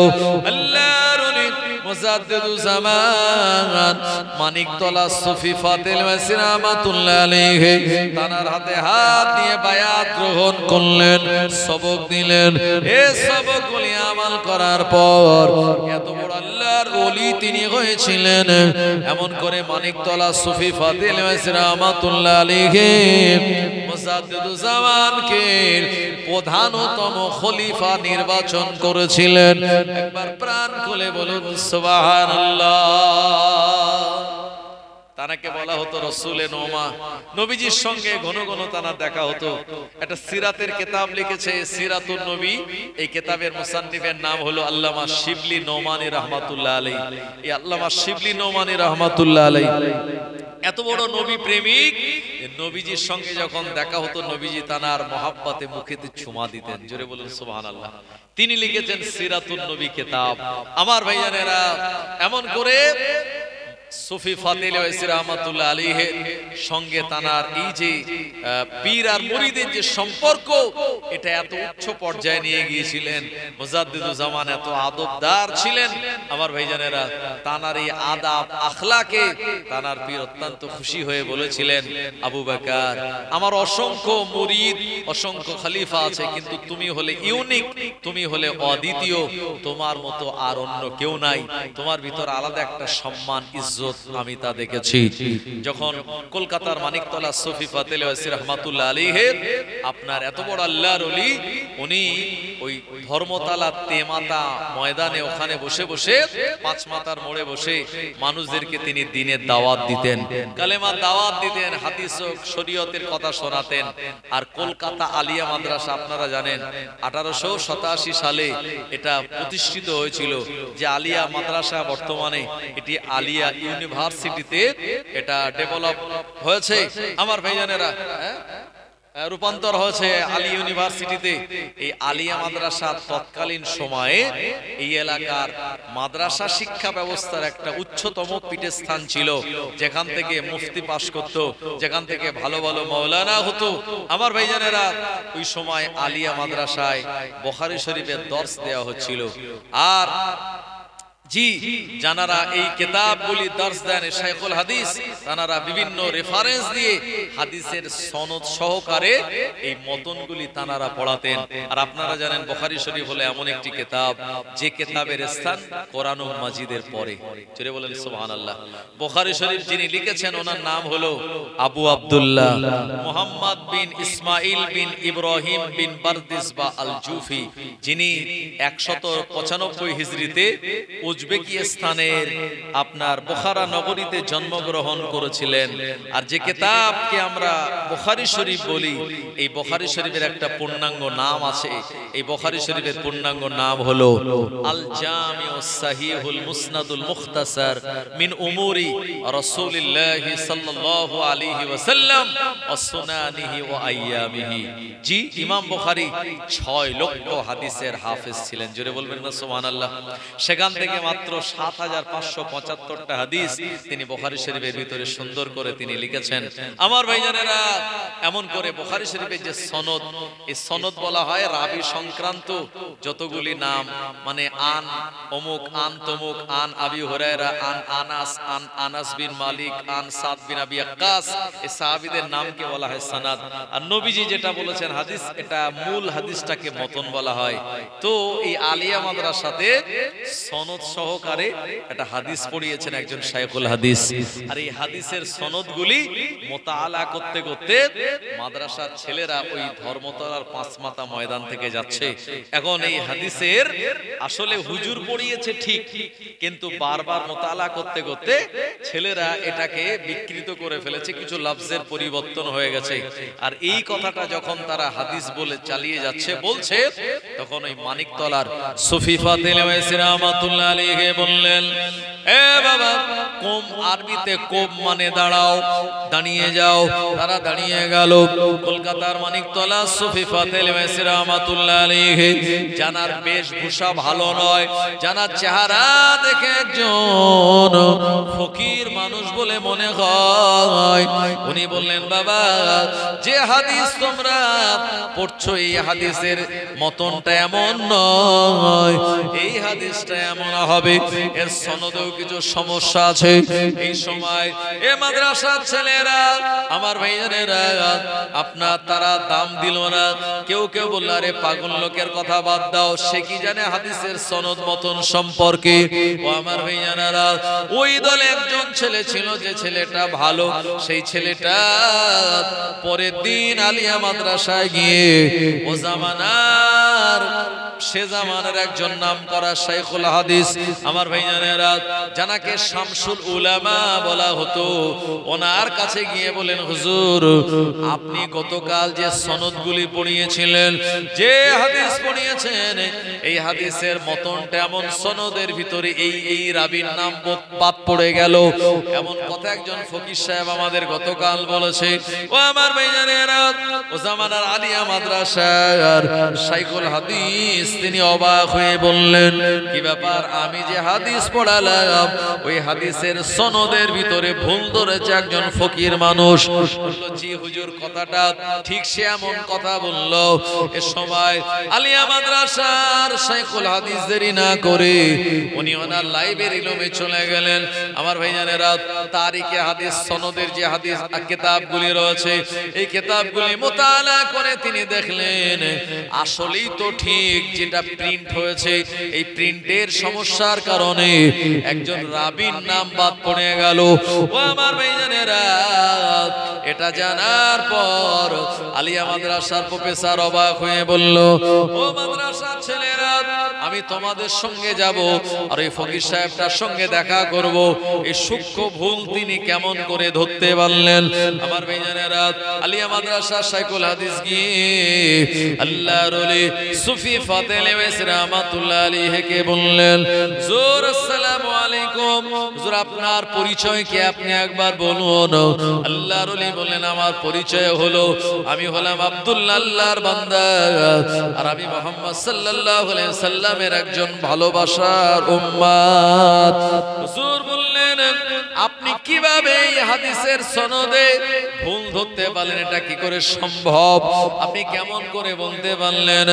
আল্লাহর ওলি মুজাদ্দিদুজ জামান মানিকতলা সুফি ফতে আলী ওয়াইসি রাহমাতুল্লাহ আলাইহি তানার হাতে হাত দিয়ে বায়াত গ্রহণ করলেন, সবক দিলেন। এই সবকগুলি আমল করার পর এত বড় আল্লাহর ওলি তিনি হয়েছিলেন। এমন করে মানিকতলা সুফি ফতে আলী ওয়াইসি রাহমাতুল্লাহ আলাইহি মুজাদ্দিদুজ জামানকে প্রধানতম খলিফা নির্বাচন করেছিলেন। একবার প্রাণ খুলে বলুন সুবহানাল্লাহ। তানাকে বলা হতো রসুলে নোমা, নবীজির সঙ্গে ঘন ঘন তানার দেখা হতো। একটা সিরাতের কিতাব লিখেছে সিরাতুন নবী, এই কিতাবের মুসান্নিফের নাম হলো আল্লামা শিবলি নোমানী রাহমাতুল্লাহ আলাইহি। এই আল্লামা শিবলি নোমানী রাহমাতুল্লাহ আলাইহি এত বড় নবী প্রেমিক, নবীজির সঙ্গে যখন দেখা হতো নবীজি তানার মহাব্বতে মুখেতে চুমা দিতেন। জোরে বলুন সুবহানাল্লাহ। তিনি লিখেছেন সিরাতুন নবী কিতাব। আমার ভাইজানেরা এমন করে সুফি ফতে আলী ওয়াইসি রাহমাতুল্লাহ আলাইহি সঙ্গে তানার এই যে পীর আর মুরিদের যে সম্পর্ক, এটা এত উচ্চ পর্যায়ে নিয়ে গিয়েছিলেন। মুজাদ্দিদুজ জামান এত আদবদার ছিলেন। আমার ভাইজানেরা তানার এই আদাব আখলাকে তানার পীর অত্যন্ত খুশি হয়ে বলেছিলেন, আবু বকর, আমার অসংখ্য মুরিদ, অসংখ্য খলিফা আছে, কিন্তু তুমি হলে ইউনিক, তুমি হলে অদ্বিতীয়, তোমার মতো আর অন্য কেউ নাই, তোমার ভিতর আলাদা একটা সম্মান, ইজ্জত আমি তা দেখেছি। যখন কলকাতার মানিকতলা সুফি ফতে আলী ওয়াইসি রাহমাতুল্লাহ আলাইহি আপনার এত বড় আল্লাহর ওলি, উনি ওই ধর্মতলা তেমাতা ময়দানে ওখানে বসে বসে পাঁচ মাথার মোড়ে বসে মানুষদেরকে তিনি দ্বীনের দাওয়াত দিতেন, কালেমার দাওয়াত দিতেন, হাদিস ও শরীয়তের কথা শোনাতেন। আর কলকাতা আলিয়া মাদ্রাসা আপনারা জানেন 1887 সালে এটা প্রতিষ্ঠিত হয়েছিল। যে আলিয়া মাদ্রাসা বর্তমানে এটি আলিয়া ইউনিভার্সিটিতে এটা ডেভেলপ হয়েছে। আমার ভাইজানেরা রূপান্তর হয়েছে আলী ইউনিভার্সিটিতে। এই আলিয়া মাদ্রাসা তৎকালীন সময়ে এই এলাকার মাদ্রাসা শিক্ষা ব্যবস্থার একটা উচ্চতম পীঠস্থান ছিল, যেখান থেকে মুফতি পাশ করত, যেখান থেকে ভালো ভালো মাওলানা হতো। আমার ভাইজানেরা ওই সময় আলিয়া মাদ্রাসায় বুখারী শরীফের দর্স দেওয়া হচ্ছিল। আর জি, যারা এই কিতাবগুলি দর্শ দেন শাইখুল হাদিস, তারা বিভিন্ন রেফারেন্স দিয়ে হাদিসের সনদ সহকারে এই মতনগুলি তারা পড়াতেন। আর আপনারা জানেন বুখারী শরীফ হলো এমন একটি কিতাব যে কিতাবের স্থান কোরআন ও মাজিদের পরে। জোরে বলেন সুবহানাল্লাহ। বুখারী শরীফ যিনি লিখেছেন ওনার নাম হলো আবু আব্দুল্লাহ মুহাম্মদ বিন ইসমাইল বিন ইব্রাহিম বিন বারদিসবা আল জুফি, যিনি 195 হিজরিতে উজবেকিস্তানের আপনার বুখারা নগরীতে জন্মগ্রহণ করেছিলেন। আর যে কিতাবকে আমরা বুখারী শরীফ বলি, এই বুখারী শরীফের একটা পূর্ণাঙ্গ নাম আছে। এই বুখারী শরীফের পূর্ণাঙ্গ নাম হলো আল জামিউস সাহিহুল মুসনাদুল মুখতাসার মিন উমুরি রাসূলিল্লাহ সাল্লাল্লাহু আলাইহি ওয়াসাল্লাম ওয়া সুনানিহি ওয়া আইয়ামিহি। জি, ইমাম বুখারী 6 লক্ষ হাদিসের হাফেজ ছিলেন। জোরে বলবেন না সুবহানাল্লাহ। সেখান থেকে মাত্র 7575টা হাদিস তিনি বুখারী শরীফের ভিতরে সুন্দর করে তিনি লিখেছেন। আমার ভাইজানেরা, এমন করে বুখারী শরীফের যে সনদ, এই সনদ বলা হয় রাবি সংক্রান্ত যতগুলি নাম, মানে আন অমুক, আন তমুক, আন আবি হুরায়রা, আন আনাস, আন আনাস বিন মালিক, আন সাদ বিন আবি আক্কাস, এই সাহাবীদের নামকে বলা হয় সনদ। আর নবীজি যেটা বলেছেন হাদিস, এটা মূল হাদিসটাকে মতন বলা হয়। তো এই আলিয়া মাদ্রাসাতে সনদ সহকারে একটা হাদিস পড়িয়েছেন একজন শাইখুল হাদিস। আর এই হাদিসের সনদগুলি মুতাআলা করতে করতে মাদ্রাসার ছেলেরা ওই ধর্মতলার পাঁচমাথা ময়দান থেকে যাচ্ছে। এখন এই হাদিসের আসলে হুজুর পড়িয়েছে ঠিক, কিন্তু বারবার মুতাআলা করতে করতে ছেলেরা এটাকে বিকৃত করে ফেলেছে, কিছু লফজের পরিবর্তন হয়ে গেছে। আর এই কথাটা যখন তারা হাদিস বলে চালিয়ে যাচ্ছে বলছে, তখন ওই মানিকতলার সুফি ফাতিল ওয়াইসি রাহমাতুল্লাহ আলাইহি বললেন, এ বাবা, কোম আরবিতে কোম মানে দাঁড়াও, দাঁড়িয়ে যাও। তারা দাঁড়িয়ে গেল। কলকাতার মানিকতলা সুফি ফাতিল ওয়াইসি রাহমাতুল্লাহ আলাইহি, জানার বেশভূষা ভালো নয়, জানার চেহারা দেখে একজন ফকির মানুষ বলে মনে হয়। উনি বললেন, বাবা, যে হাদিস তোমরা পড়ছো এই হাদিসের মতনটা এমন নয়, এই হাদিসটা এমন হবে, এর সনদেও কিছু সমস্যা আছে। এই সময় এ মাদ্রাসার ছেলেরা, আমার ভাইজানেরা, আপনার তারা দাম দিল না। কেউ কেউ বলল, আরে পাগল লোকের কথা বাদ দাও, সে কি জানে হাদিসের সনদ মতন সম্পর্কে। ও আমার ভাইজানেরা, ওই দলে একজন ছেলে ছিল, যে ছেলেটা ভালো, সেই ছেলেটা পরের দিন আলিয়া মাদ্রাসায় গিয়ে ও জামানার, সে জামানার একজন নামকরা শাইখুল হাদিস, আমার ভাইজানেরা, জানাকে শামসুল উলামা বলা হতো, ওনার কাছে গিয়ে বলেন, হুজুর, আপনি গতকাল যে সনদগুলি পড়িয়েছিলেন, যে হাদিস পড়িয়েছেন, এই হাদিসের মতনটা এমন, সনদের ভিতরে এই এই রাবীর নাম বাদ পড়ে গেল, এমন কথা একজন ফকির সাহেব আমাদের গতকাল বলেছে। ও আমার ভাইজানেরা, ও জামানার আলিয়া মাদ্রাসার শাইখুল হাদিস তিনি অবাক হয়ে বললেন, কি ব্যাপার, আমি যে হাদিস পড়ালাম ওই হাদিসের সনদের ভিতরে ভুল ধরেছে একজন ফকির মানুষ। বলল, জি হুজুর, কথাটা ঠিক সে এমন কথা বলল। এ সময় আলিয়া মাদ্রাসার শাইখুল হাদিস দেরি না করে উনি ওনার লাইব্রেরি রুমে চলে গেলেন। আমার ভাইজানেরা, তারিখে হাদিস সনদের যে হাদিস কিতাবগুলি রয়েছে, এই কিতাবগুলি মুতাআলা করে তিনি দেখলেন আসলেই তো ঠিক যেটা প্রিন্ট হয়েছে, এই প্রিন্টের সমস্যার কারণে একজন রাবীর নাম বাদ পড়ে গেল। ও আমার ভাইজানেরা, এটা জানার পর আলিয়া মাদ্রাসার প্রফেসর অবাক হয়ে বলল, ও মাদ্রাসার ছেলেরা, আমি তোমাদের সঙ্গে যাব, আর ওই ফকির সাহেবটার সঙ্গে দেখা করব। এই সূক্ষ্ম ভুল তিনি কেমন করে ধরতে পারলেন। আমার ভাইজানেরা, আলিয়া মাদ্রাসার শাইখুল হাদিস গিয়ে আল্লাহর ওলি সুফি ফাতিল ওয়াইসি রাহমাতুল্লাহ আলাইহিকে বললেন, হুজুর, আসসালামু আলাইকুম, হুজুর, আপনার পরিচয় কি আপনি একবার বলুন। আল্লাহর ওলি বললেন, আমার পরিচয় হলো, আমি হলাম আব্দুল্লাহ, আল্লাহর বান্দা, আর আমি মুহাম্মদ সাল্লাল্লাহু আলাইহি সাল্লামের একজন ভালোবাসার উম্মত। হুজুর বললেন, আপনি কিভাবে এই হাদিসের সনদে ভুল ধরতে পারলেন, এটা কি করে সম্ভব, আপনি কেমন করে বলতে পারলেন?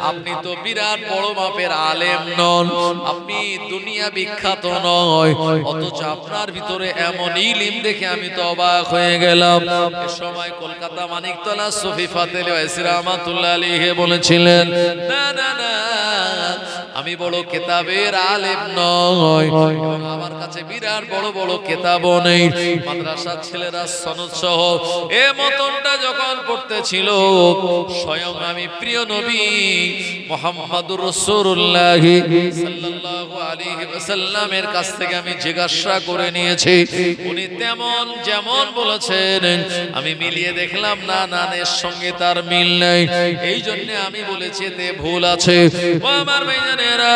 আপনি তো বিরাট বড় মাপের আলেম নন, আপনি দুনিয়া বিখ্যাত নয়, অথচ আপনার ভিতরে এমন ইলম দেখে আমি তো অবাক হয়ে গেলাম। এ সময় কলকাতা মানিকতলা সুফি ফাতেল ওয়াইসি রাহমাতুল্লাহ আলাইহি বলেছিলেন, না না না, আমি বড় কিতাবের আলেম নয়, এবং আমার কাছে বিরাট বড় বড় কিতাবও নেই। মাদ্রাসার ছেলেরা সনদ সহ এ মতনটা যখন পড়তেছিল, স্বয়ং আমি প্রিয় নবী মুহাম্মদুর রাসূলুল্লাহ সাল্লাল্লাহু আলাইহি ওয়াসাল্লামের কাছ থেকে আমি জিজ্ঞাসা করে নিয়েছি, উনি তেমন যেমন বলেছেন আমি মিলিয়ে দেখলাম না, নানের সঙ্গে তার মিল নেই। এই জন্য আমি বলেছি এতে ভুল আছে। ও আমার ভাইজানেরা,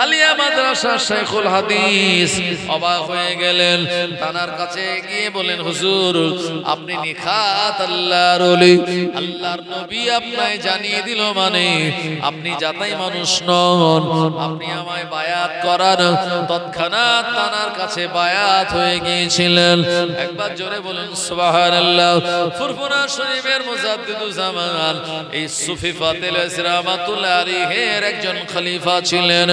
আলিয়া মাদ্রাসা শাইখুল হাদিস অবাক হয়ে গেলেন, তানার কাছে গিয়ে বলেন, হুজুর আপনি নিখাত আল্লাহর ওলি, আল্লাহর নবী আপনায় জানিয়ে দিল মানে আপনি যাতাই মানুষ নন, আপনি আমায় বায়াত করান। তৎক্ষণাৎ তানার কাছে বায়াত হয়ে গিয়েছিলেন। একবার জোরে বলেন সুবহানাল্লাহ। ফুরফুরা শরীফের মুজাদ্দিদুজ জামান এই সুফি ফাতেল ওয়াইসি রাহমাতুল্লাহ আলাইহির একজন খলিফা ছিলেন।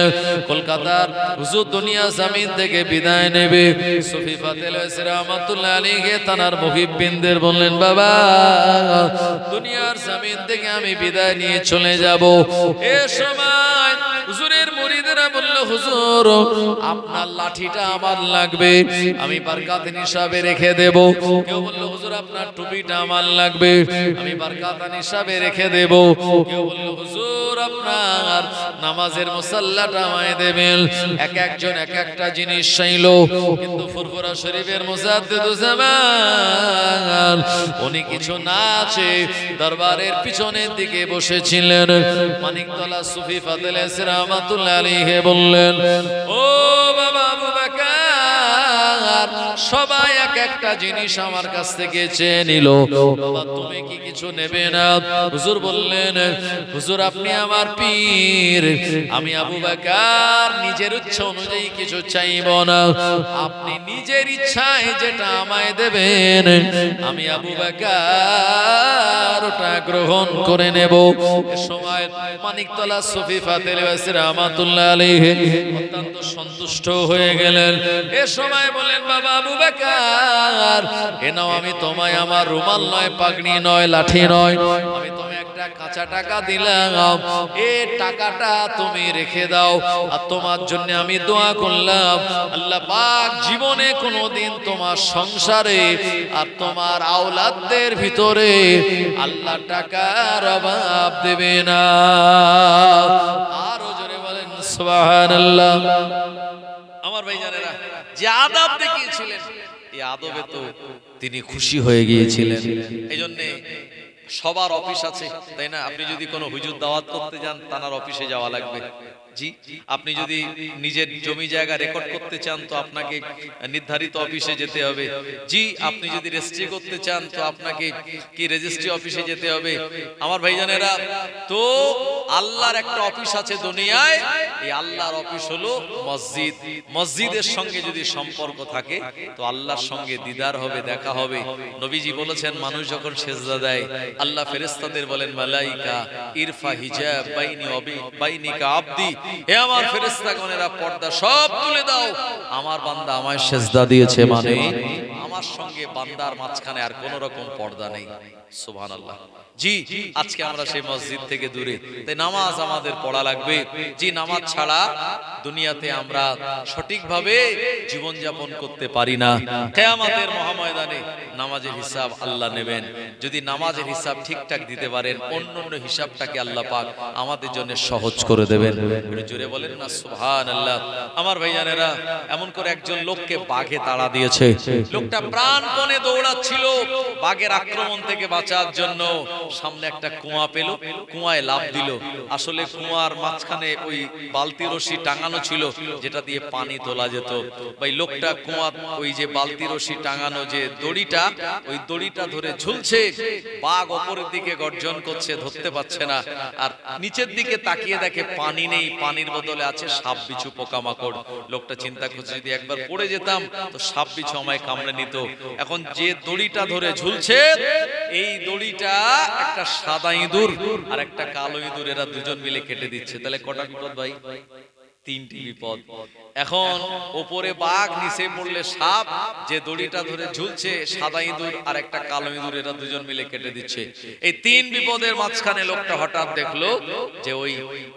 কলকাতার হুজুর দুনিয়া জমিন থেকে বিদায় নেবে, সুফি ফাতেল ওয়াইসি রাহমাতুল্লাহ আলাইহি তানার মুহিব্বিনদের বললেন, বাবা দুনিয়ার জমিন থেকে আমি বিদায় নিয়ে চলে যাব। এ সময় হুজুরের মুরিদরা বলল, হুজুর আপনার লাঠিটা আমার লাগবে, আমি বারকাতান হিসাবে রেখে দেব। কেউ বলল, হুজুর আপনার টুপিটা আমার লাগবে, আমি বারকাতান হিসাবে রেখে দেব। কেউ বলল, হুজুর আপনার নামাজের মুসাল্লাটা আমায় দেবেন। এক একজন এক একটা জিনিস চাইলো, কিন্তু ফুরফুরা শরীফের মুজাদ্দিদুজ জামান উনি কিছু না আছে দরবারের পিছনের দিকে বসেছিলেন। মানিকতলা সুফি ফাতেল ওয়াইসি রাহমাতুল্লাহ আলাইহি বললেন, ও বাবা আবু বকর, সবাই এক একটা জিনিস আমার কাছ থেকে চেয়ে নিল, বাবা তুমি কি কিছু নেবে না? হুজুর বললেন, হুজুর আপনি আমার পীর, আমি আবু বকর নিজের ইচ্ছা অনুযায়ী কিছু চাইব না, আপনি নিজের ইচ্ছায় যেটা আমায় দেবেন আমি আবু বকর ওটা গ্রহণ করে নেব। এ সময় মানিকতলা সুফি ফাতেল ওয়াইসি রাহমাতুল্লাহ আলাইহি অত্যন্ত সন্তুষ্ট হয়ে গেলেন। এ সময় বলেন, বাবা আবু বকর এ নাও, আমি তোমায় আমার রুমাল নয়, পাগড়ি নয়, লাঠি নয়, আমি তোমায় একটা কাঁচা টাকা দিলাম, এই টাকাটা তুমি রেখে দাও। আর তোমার জন্য আমি দোয়া করলাম, আল্লাহ পাক জীবনে কোনোদিন তোমার সংসারে আর তোমার আওলাদদের ভিতরে আল্লাহ টাকার অভাব দেবে না। আরো জোরে বলেন সুবহানাল্লাহ। আমার ভাইজানেরা, যে আদব দেখিয়েছিলেন এই আদবে তো তিনি খুশি হয়ে গিয়েছিলেন। এই জন্য সবার অফিস আছে, তাই না? আপনি যদি কোনো হুজুর দাওয়াত করতে যান, তানার অফিসে যাওয়া লাগবে। জি, আপনি যদি নিজের জমি জায়গা রেকর্ড করতে চান তো আপনাকে নির্ধারিত অফিসে যেতে হবে। জি, আপনি যদি রেজিস্ট্রি করতে চান তো আপনাকে কি রেজিস্ট্রি অফিসে যেতে হবে। আমার ভাইজানেরা, তো আল্লাহর একটা অফিস আছে দুনিয়ায়, এই আল্লাহর অফিস হলো মসজিদ। মসজিদের সঙ্গে যদি সম্পর্ক থাকে তো আল্লাহর সঙ্গে দিদার হবে, দেখা হবে। নবীজি বলেছেন, মানুষ যখন সেজদা দেয় আল্লাহ ফেরেশতাদের বলেন, মালাইকা ইরফা হিজাব বাইনিকা আবদি, হে আমার ফেরেশতাগণেরা পর্দা সব তুলে দাও, আমার বান্দা আমায় সেজদা দিয়েছে, মানে আমার সঙ্গে বান্দার মাঝখানে আর কোন রকম পর্দা নেই। সুবহানাল্লাহ। জি, আজকে আমরা সেই মসজিদ থেকে দূরে, তাই নামাজ আমাদের পড়া লাগবে। জি, নামাজ ছাড়া দুনিয়াতে আমরা সঠিকভাবে জীবন যাপন করতে পারি না। কিয়ামতের মহাময়দানে নামাজের হিসাব আল্লাহ নেবেন। যদি নামাজের হিসাব ঠিকঠাক দিতে পারেন, অন্যান্য হিসাবটাকে আল্লাহ পাক আমাদের জন্য সহজ করে দেবেন। জোরে বলেন না সুবহানাল্লাহ। আমার ভাইজানেরা, এমন করে একজন লোককে বাঘে তাড়া দিয়েছে। লোকটা প্রাণপণে দৌড়াচ্ছিল বাঘের আক্রমণ থেকে বাঁচার জন্য। সামনে একটা কুয়া পেল, কুয়ায় লাফ দিল। আসলে কুয়ার মাঝখানে ওই বালতি রশি টাঙানো টাঙানো ছিল যেটা দিয়ে পানি তোলা যেত। ভাই লোকটা কুয়া ওই যে বালতি রশি টাঙানো যে দড়িটা, ওই দড়িটা ধরে ঝুলছে, বাঘ ওপরের দিকে গর্জন করছে, ধরতে পারছে না। আর নিচের দিকে তাকিয়ে দেখে পানি নেই, পানির বদলে আছে সাপ বিছু পোকামাকড়। লোকটা চিন্তা করছে যদি একবার পড়ে যেতাম তো সাপ বিছু আমায় কামড়ে নিত। এখন যে দড়িটা ধরে ঝুলছে, এই দড়িটা একটা সাদা ইঁদুর আর একটা কালো ইঁদুর, এরা দুজন মিলে কেটে দিচ্ছে। তাহলে কটা বিপদ ভাই? তিনটি বিপদ। এখন ওপরে বাঘ, নিচে পড়লে সাপ, যে দড়িটা ধরে ঝুলছে সাদা ইঁদুর আর একটা কালো ইঁদুর, এরা দুজন মিলে কেটে দিচ্ছে। এই তিন বিপদের মাঝখানে লোকটা হঠাৎ দেখলো যে ওই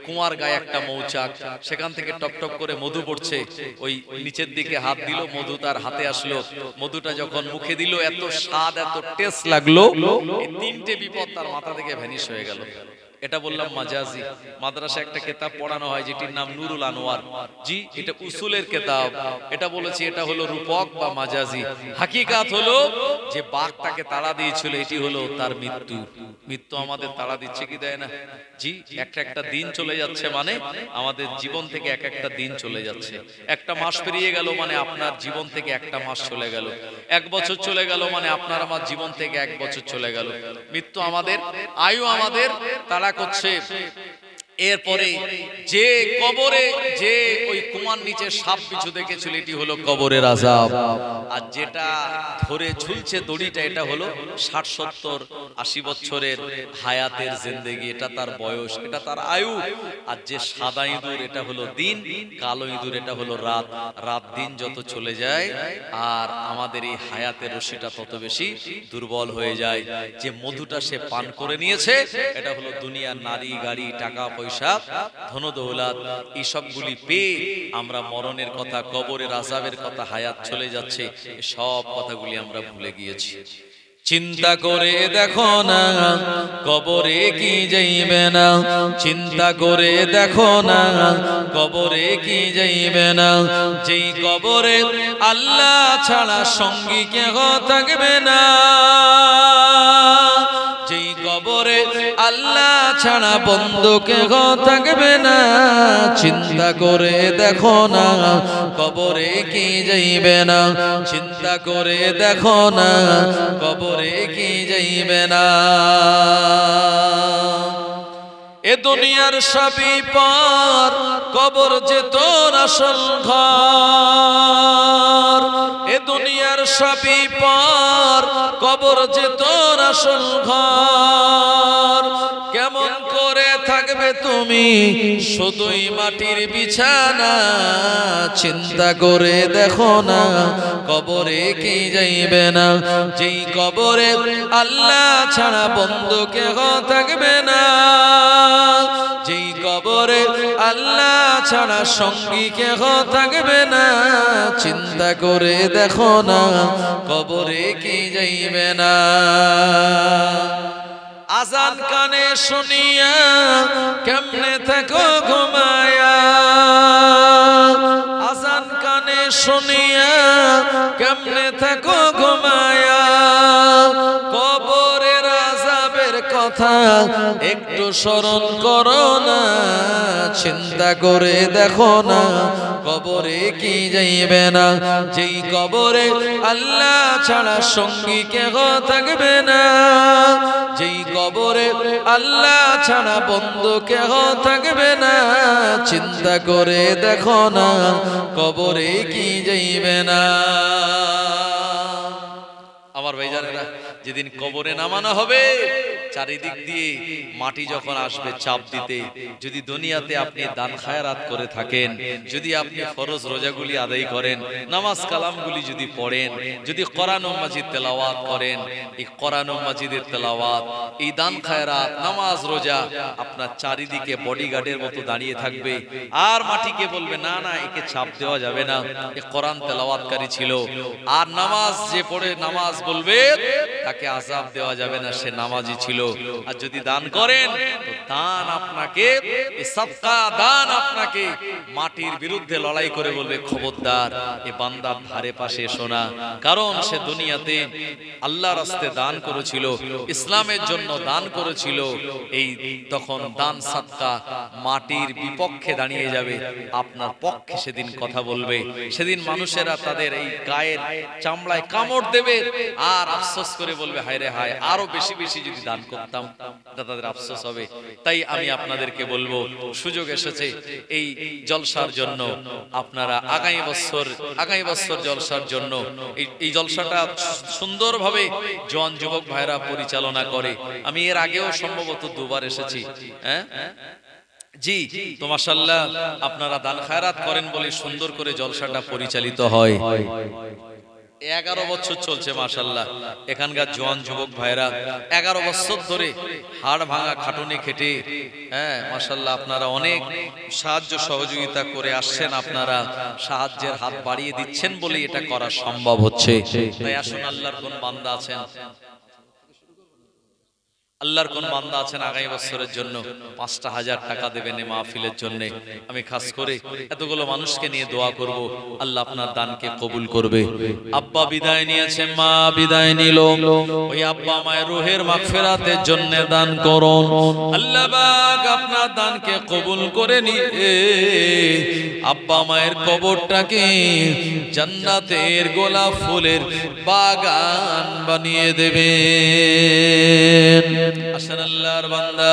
কুয়ার গায়ে একটা মৌচাক, সেখান থেকে টপ টপ করে মধু পড়ছে। ওই নিচের দিকে হাত দিল, মধু তার হাতে আসলো। মধুটা যখন মুখে দিল, এত স্বাদ, এত টেস্ট লাগলো, এই তিনটে বিপদ তার মাথা থেকে ভ্যানিশ হয়ে গেল। এটা বললাম মাজাজি। মাদ্রাসা একটা কিতাব পড়ানো হয় যেটির নাম নুরুল আনোয়ার। জি, এটা উসুলের কিতাব। এটা বলেছি এটা হলো রূপক বা মাজাজি। হাকিকাত হলো যে বাঘ তাকে তাড়া দিয়েছিল, এটি হলো তার মৃত্যু। মৃত্যু আমাদের তাড়া দিচ্ছে কি দেয় না? জি, একটা একটা দিন চলে যাচ্ছে মানে আমাদের জীবন থেকে এক একটা দিন চলে যাচ্ছে। একটা মাস পেরিয়ে গেল মানে আপনার জীবন থেকে একটা মাস চলে গেল। এক বছর চলে গেল মানে আপনার আমার জীবন থেকে এক বছর চলে গেল। মৃত্যু আমাদের, আয়ু আমাদের তাড়া করছে। এরপরে যে কবরে, যে ওই কুয়ার নিচে সাপ বিছু দেখেছিল, এটি হলো কবরের আযাব। আর যেটা ধরে ঝুলছে দড়িটা, এটা হলো 60, 70, 80 বছরের হায়াতের জিন্দেগি, এটা তার বয়স, এটা তার আয়ু। আর যে সাদা ইঁদুর, এটা হলো দিন, কালো ইঁদুর, এটা হলো রাত। রাত দিন যত চলে যায় আর আমাদের এই হায়াতের রশিটা তত বেশি দুর্বল হয়ে যায়। যে মধুটা সে পান করে নিয়েছে, এটা হলো দুনিয়ার নারী, গাড়ি, টাকা পয়সা, ধন দৌলত, এই সবগুলি পেয়ে আমরা মরণের কথা, কবরের আযাবের কথা, হায়াত চলে যাচ্ছে, সব কথাগুলি আমরা ভুলে গিয়েছি। চিন্তা করে দেখো না কবরে কি যাইবে না, চিন্তা করে দেখো না কবরে কি যাইবে না। যেই কবরে আল্লাহ ছাড়া সঙ্গী কেহ থাকবে না, যেই কবরে আল্লাহ ছাড়া বন্ধু কেহ থাকবে না। চিন্তা করে দেখো না কবরে কি যাইবে না, চিন্তা করে দেখো না কবরে কি যাইবে না। এ দুনিয়ার সবই পার, কবর যে তোর আসল ঘর। এ দুনিয়ার সবই পার, কবর যে তোর আসল ঘর। কেমন করে থাকবে তুমি শুধুই মাটির বিছানা, চিন্তা করে দেখো না কবরে কি যাইবে না। যেই কবরে আল্লাহ ছাড়া বন্ধু কেহ থাকবে না, যেই কবরে আল্লাহ ছাড়া সঙ্গী কেহ থাকবে না। চিন্তা করে দেখো না কবরে কি যাইবে না। আজান কানে শুনিয়া কেমনে থাকো ঘুমায়া, আজান কানে শুনিয়া কেমনে থাকো ঘুমায়া। কবরের আযাবের কথা একটু স্মরণ করো না, চিন্তা করে দেখো না কবরে কি যাইবে না। যেই কবরে আল্লাহ ছাড়া সঙ্গী কেহ থাকবে না, যেই কবরে আল্লাহ ছাড়া বন্ধু কেহ থাকবে না। চিন্তা করে দেখো না কবরে কি যাইবে না। আমার ভাইজানেরা, যেদিন কবরে নামানো হবে, চারিদিক দিয়ে মাটি যখন আসবে চাপ দিতে, যদি দুনিয়াতে আপনি দান খায়রাত করে থাকেন, যদি আপনি ফরজ রোজাগুলি আদায় করেন, নামাজ কালামগুলি যদি পড়েন, যদি কোরআন ও মাজিদ তেলাওয়াত করেন, এই কোরআন ও মাজিদের তেলাওয়াত, এই দান খায়রাত, নামাজ রোজা আপনার চারিদিকে বডিগার্ডের মতো দাঁড়িয়ে থাকবে। আর মাটিকে বলবে না না, একে চাপ দেওয়া যাবে না, এ কোরআন তেলাওয়াতকারী ছিল। আর নামাজ যে পড়ে নামাজ বলবে, তাকে তাকে আযাব দেওয়া যাবে না, সে নামাজি ছিল। আর যদি দান করেন তো দান আপনাকে, এই সাদকা দান আপনাকে মাটির বিরুদ্ধে লড়াই করে বলবে, খবরদার এ বান্দার ধারে পাশে এসো না। কারণ সে দুনিয়াতে আল্লাহর রাস্তায় দান করেছিল, ইসলামের জন্য দান করেছিল। এই তখন দান সাদকা মাটির বিপক্ষে দাঁড়িয়ে যাবে, আপনার পক্ষে সেদিন কথা বলবে। সেদিন মানুষেরা তাদের এই গায়ের চামড়ায় কামড় দেবে আর আফসোস করে বলবে, হায় রে হায়, আরো বেশি বেশি যদি দান করতাম, তাদের আফসোস হবে। তাই আমি আপনাদেরকে বলবো, সুযোগ এসেছে এই জলসার জন্য, আপনারা আগামী বছর জলসার জন্য এই জলসাটা সুন্দরভাবে জওয়ান যুবক ভাইরা পরিচালনা করে। আমি এর আগেও সম্ভবত দুবার এসেছি। হ্যাঁ জি, তো মাশাআল্লাহ আপনারা দান খায়রাত করেন বলে সুন্দর করে জলসাটা পরিচালিত হয়। 11 বছর চলছে মাশাআল্লাহ। এখানকার জওয়ান যুবক ভাইরা 11 বছর ধরে হাড় ভাঙা খাটুনি খেটে, হ্যাঁ মাশাআল্লাহ আপনারা অনেক সাহায্য সহযোগিতা করে আসছেন, আপনারা সাহায্যের হাত বাড়িয়ে দিচ্ছেন বলে এটা করা সম্ভব হচ্ছে। তাই আসুন, আল্লাহর কোন বান্দা আছেন, আল্লাহর কোন বান্দা আছেন আগামী বছরের জন্য ৫,০০০ টাকা দেবেন এই মাহফিলের জন্য। আমি খাস করে এতগুলো মানুষকে নিয়ে দোয়া করব, আল্লাহ আপনার দানকে কবুল করবে। আব্বা বিদায় নিয়েছে, মা বিদায় নিল, ওই আব্বা মায়ের রূহের মাগফিরাতের জন্য দান করুন। আল্লাহ পাক আপনার দানকে কবুল করে নিয়ে আব্বা মায়ের কবরটাকে জান্নাতের গোলাপ ফুলের বাগান বানিয়ে দেবেন। আসেন আল্লাহর বান্দা,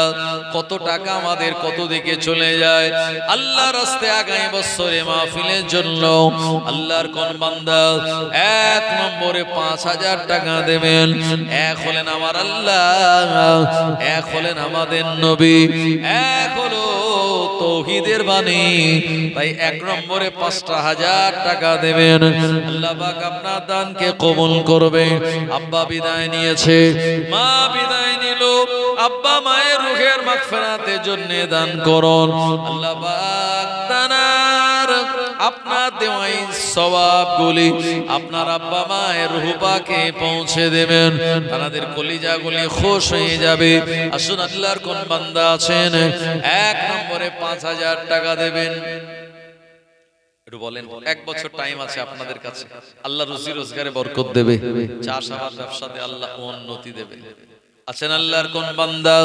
কত টাকা আমাদের কত দিকে চলে যায় আল্লাহর রাস্তায় আগামী বছরে মাহফিলের জন্য। আল্লাহর কোন বান্দা 1 নম্বরে 5,000 টাকা দেবেন। এক হলেন আমার আল্লাহ, এক হলেন আমাদের নবী, এক হলো তাওহীদের বাণী। তাই 1 নম্বরে 5,000 টাকা দেবেন। আল্লাহ পাক আপনার দানকে কবুল করবে। আব্বা বিদায় নিয়েছে, মা বিদায় নিল, আব্বা মায়ের রূহের মাগফিরাতের জন্য দান করুন। আল্লাহ পাক তানার আপনার দেওয়াই সওয়াবগুলি আপনার আব্বা মায়ের রূহ পাকে পৌঁছে দেবেন, তাদের কলিজাগুলি খুশ হয়ে যাবে। আসুন, আল্লাহর কোন বান্দা আছেন 1 নম্বরে 5,000 টাকা দেবেন? একটু বলেন, 1 বছর টাইম আছে আপনাদের কাছে, আল্লাহ রুজি রোজগারে বরকত দেবে, চাষাবাদ ব্যবসাতে আল্লাহ উন্নতি দেবে। আছেন আল্লাহর কোন বান্দা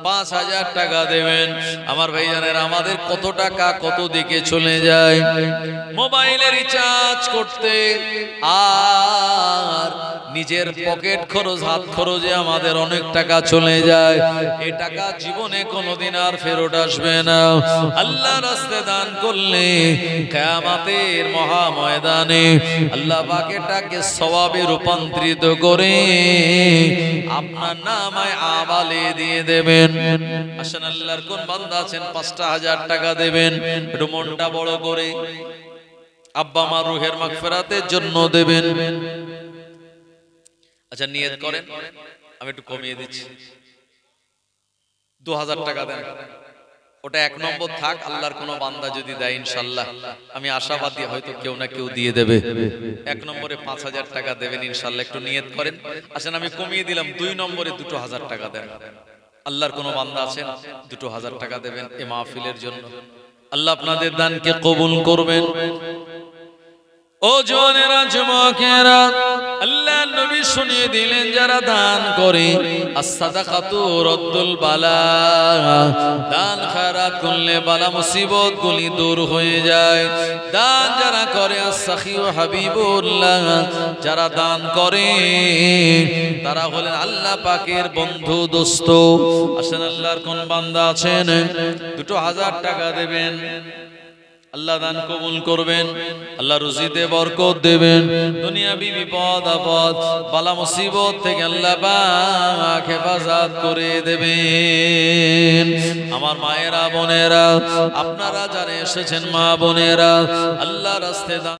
5,000 টাকা দেবেন? আমার ভাইজানেরা, আমাদের কত টাকা কত দিকে চলে যায় মোবাইলে রিচার্জ করতে, আর নিজের পকেট খরচ, হাত খরচে আমাদের অনেক টাকা চলে যায়। এই টাকা জীবনে কোনোদিন আর ফেরত আসবে না। আল্লাহ রাস্তায় দান করলে কিয়ামতের মহা ময়দানে আল্লাহ পাক এটাকে সওয়াবে রূপান্তরিত করে আপনার নামায় আমালে দিয়ে দেবেন। আসেন, আল্লাহর কোন বান্দা আছেন 5,000 টাকা দেবেন? একটু মনটা বড় করে আব্বা মা রূহের মাগফিরাতের জন্য দেবেন। আচ্ছা, নিয়ত করেন, আমি একটু কমিয়ে দিচ্ছি, 2,000 টাকা দেন। ওটা 1 নম্বর থাক, আল্লাহর কোন বান্দা যদি দেয় ইনশাআল্লাহ আমি আশাবাদী হয়তো কেউ না কেউ দিয়ে দেবে। 1 নম্বরে 5,000 টাকা দেবেন ইনশাআল্লাহ, একটু নিয়ত করেন। আসেন, আমি কমিয়ে দিলাম, 2 নম্বরে 2,000 টাকা দেন। আল্লাহর কোন বান্দা আছেন 2,000 টাকা দেবেন এই মাহফিলের জন্য, আল্লাহ আপনাদের দানকে কবুল করবেন। ও জওয়ানেরা, যুবকেরা, আল্লাহ নবী শুনিয়ে দিলেন, যারা দান করে as-সাদাকাতু রাদ্দুল বালা, দান খায়রাত করলে বালা মুসিবত গুলি দূর হয়ে যায়। দান যারা করে as-সাখিউ হাবিবুল্লাহ, যারা দান করে তারা হলেন আল্লাহ পাকের বন্ধু দোস্ত। আসেন, আল্লাহর কোন বান্দা আছেন 2,000 টাকা দেবেন? আল্লাহ দান কবুল করবেন, আল্লাহ রুজিতে বরকত দেবেন, দুনিয়াবি বিপদ আপদ বালা মুসিবত থেকে আল্লাহ পাক হেফাজত করে দেবেন। আমার মায়েরা বোনেরা, আপনারা যারা এসেছেন মা বোনেরা, আল্লাহর রাস্তায়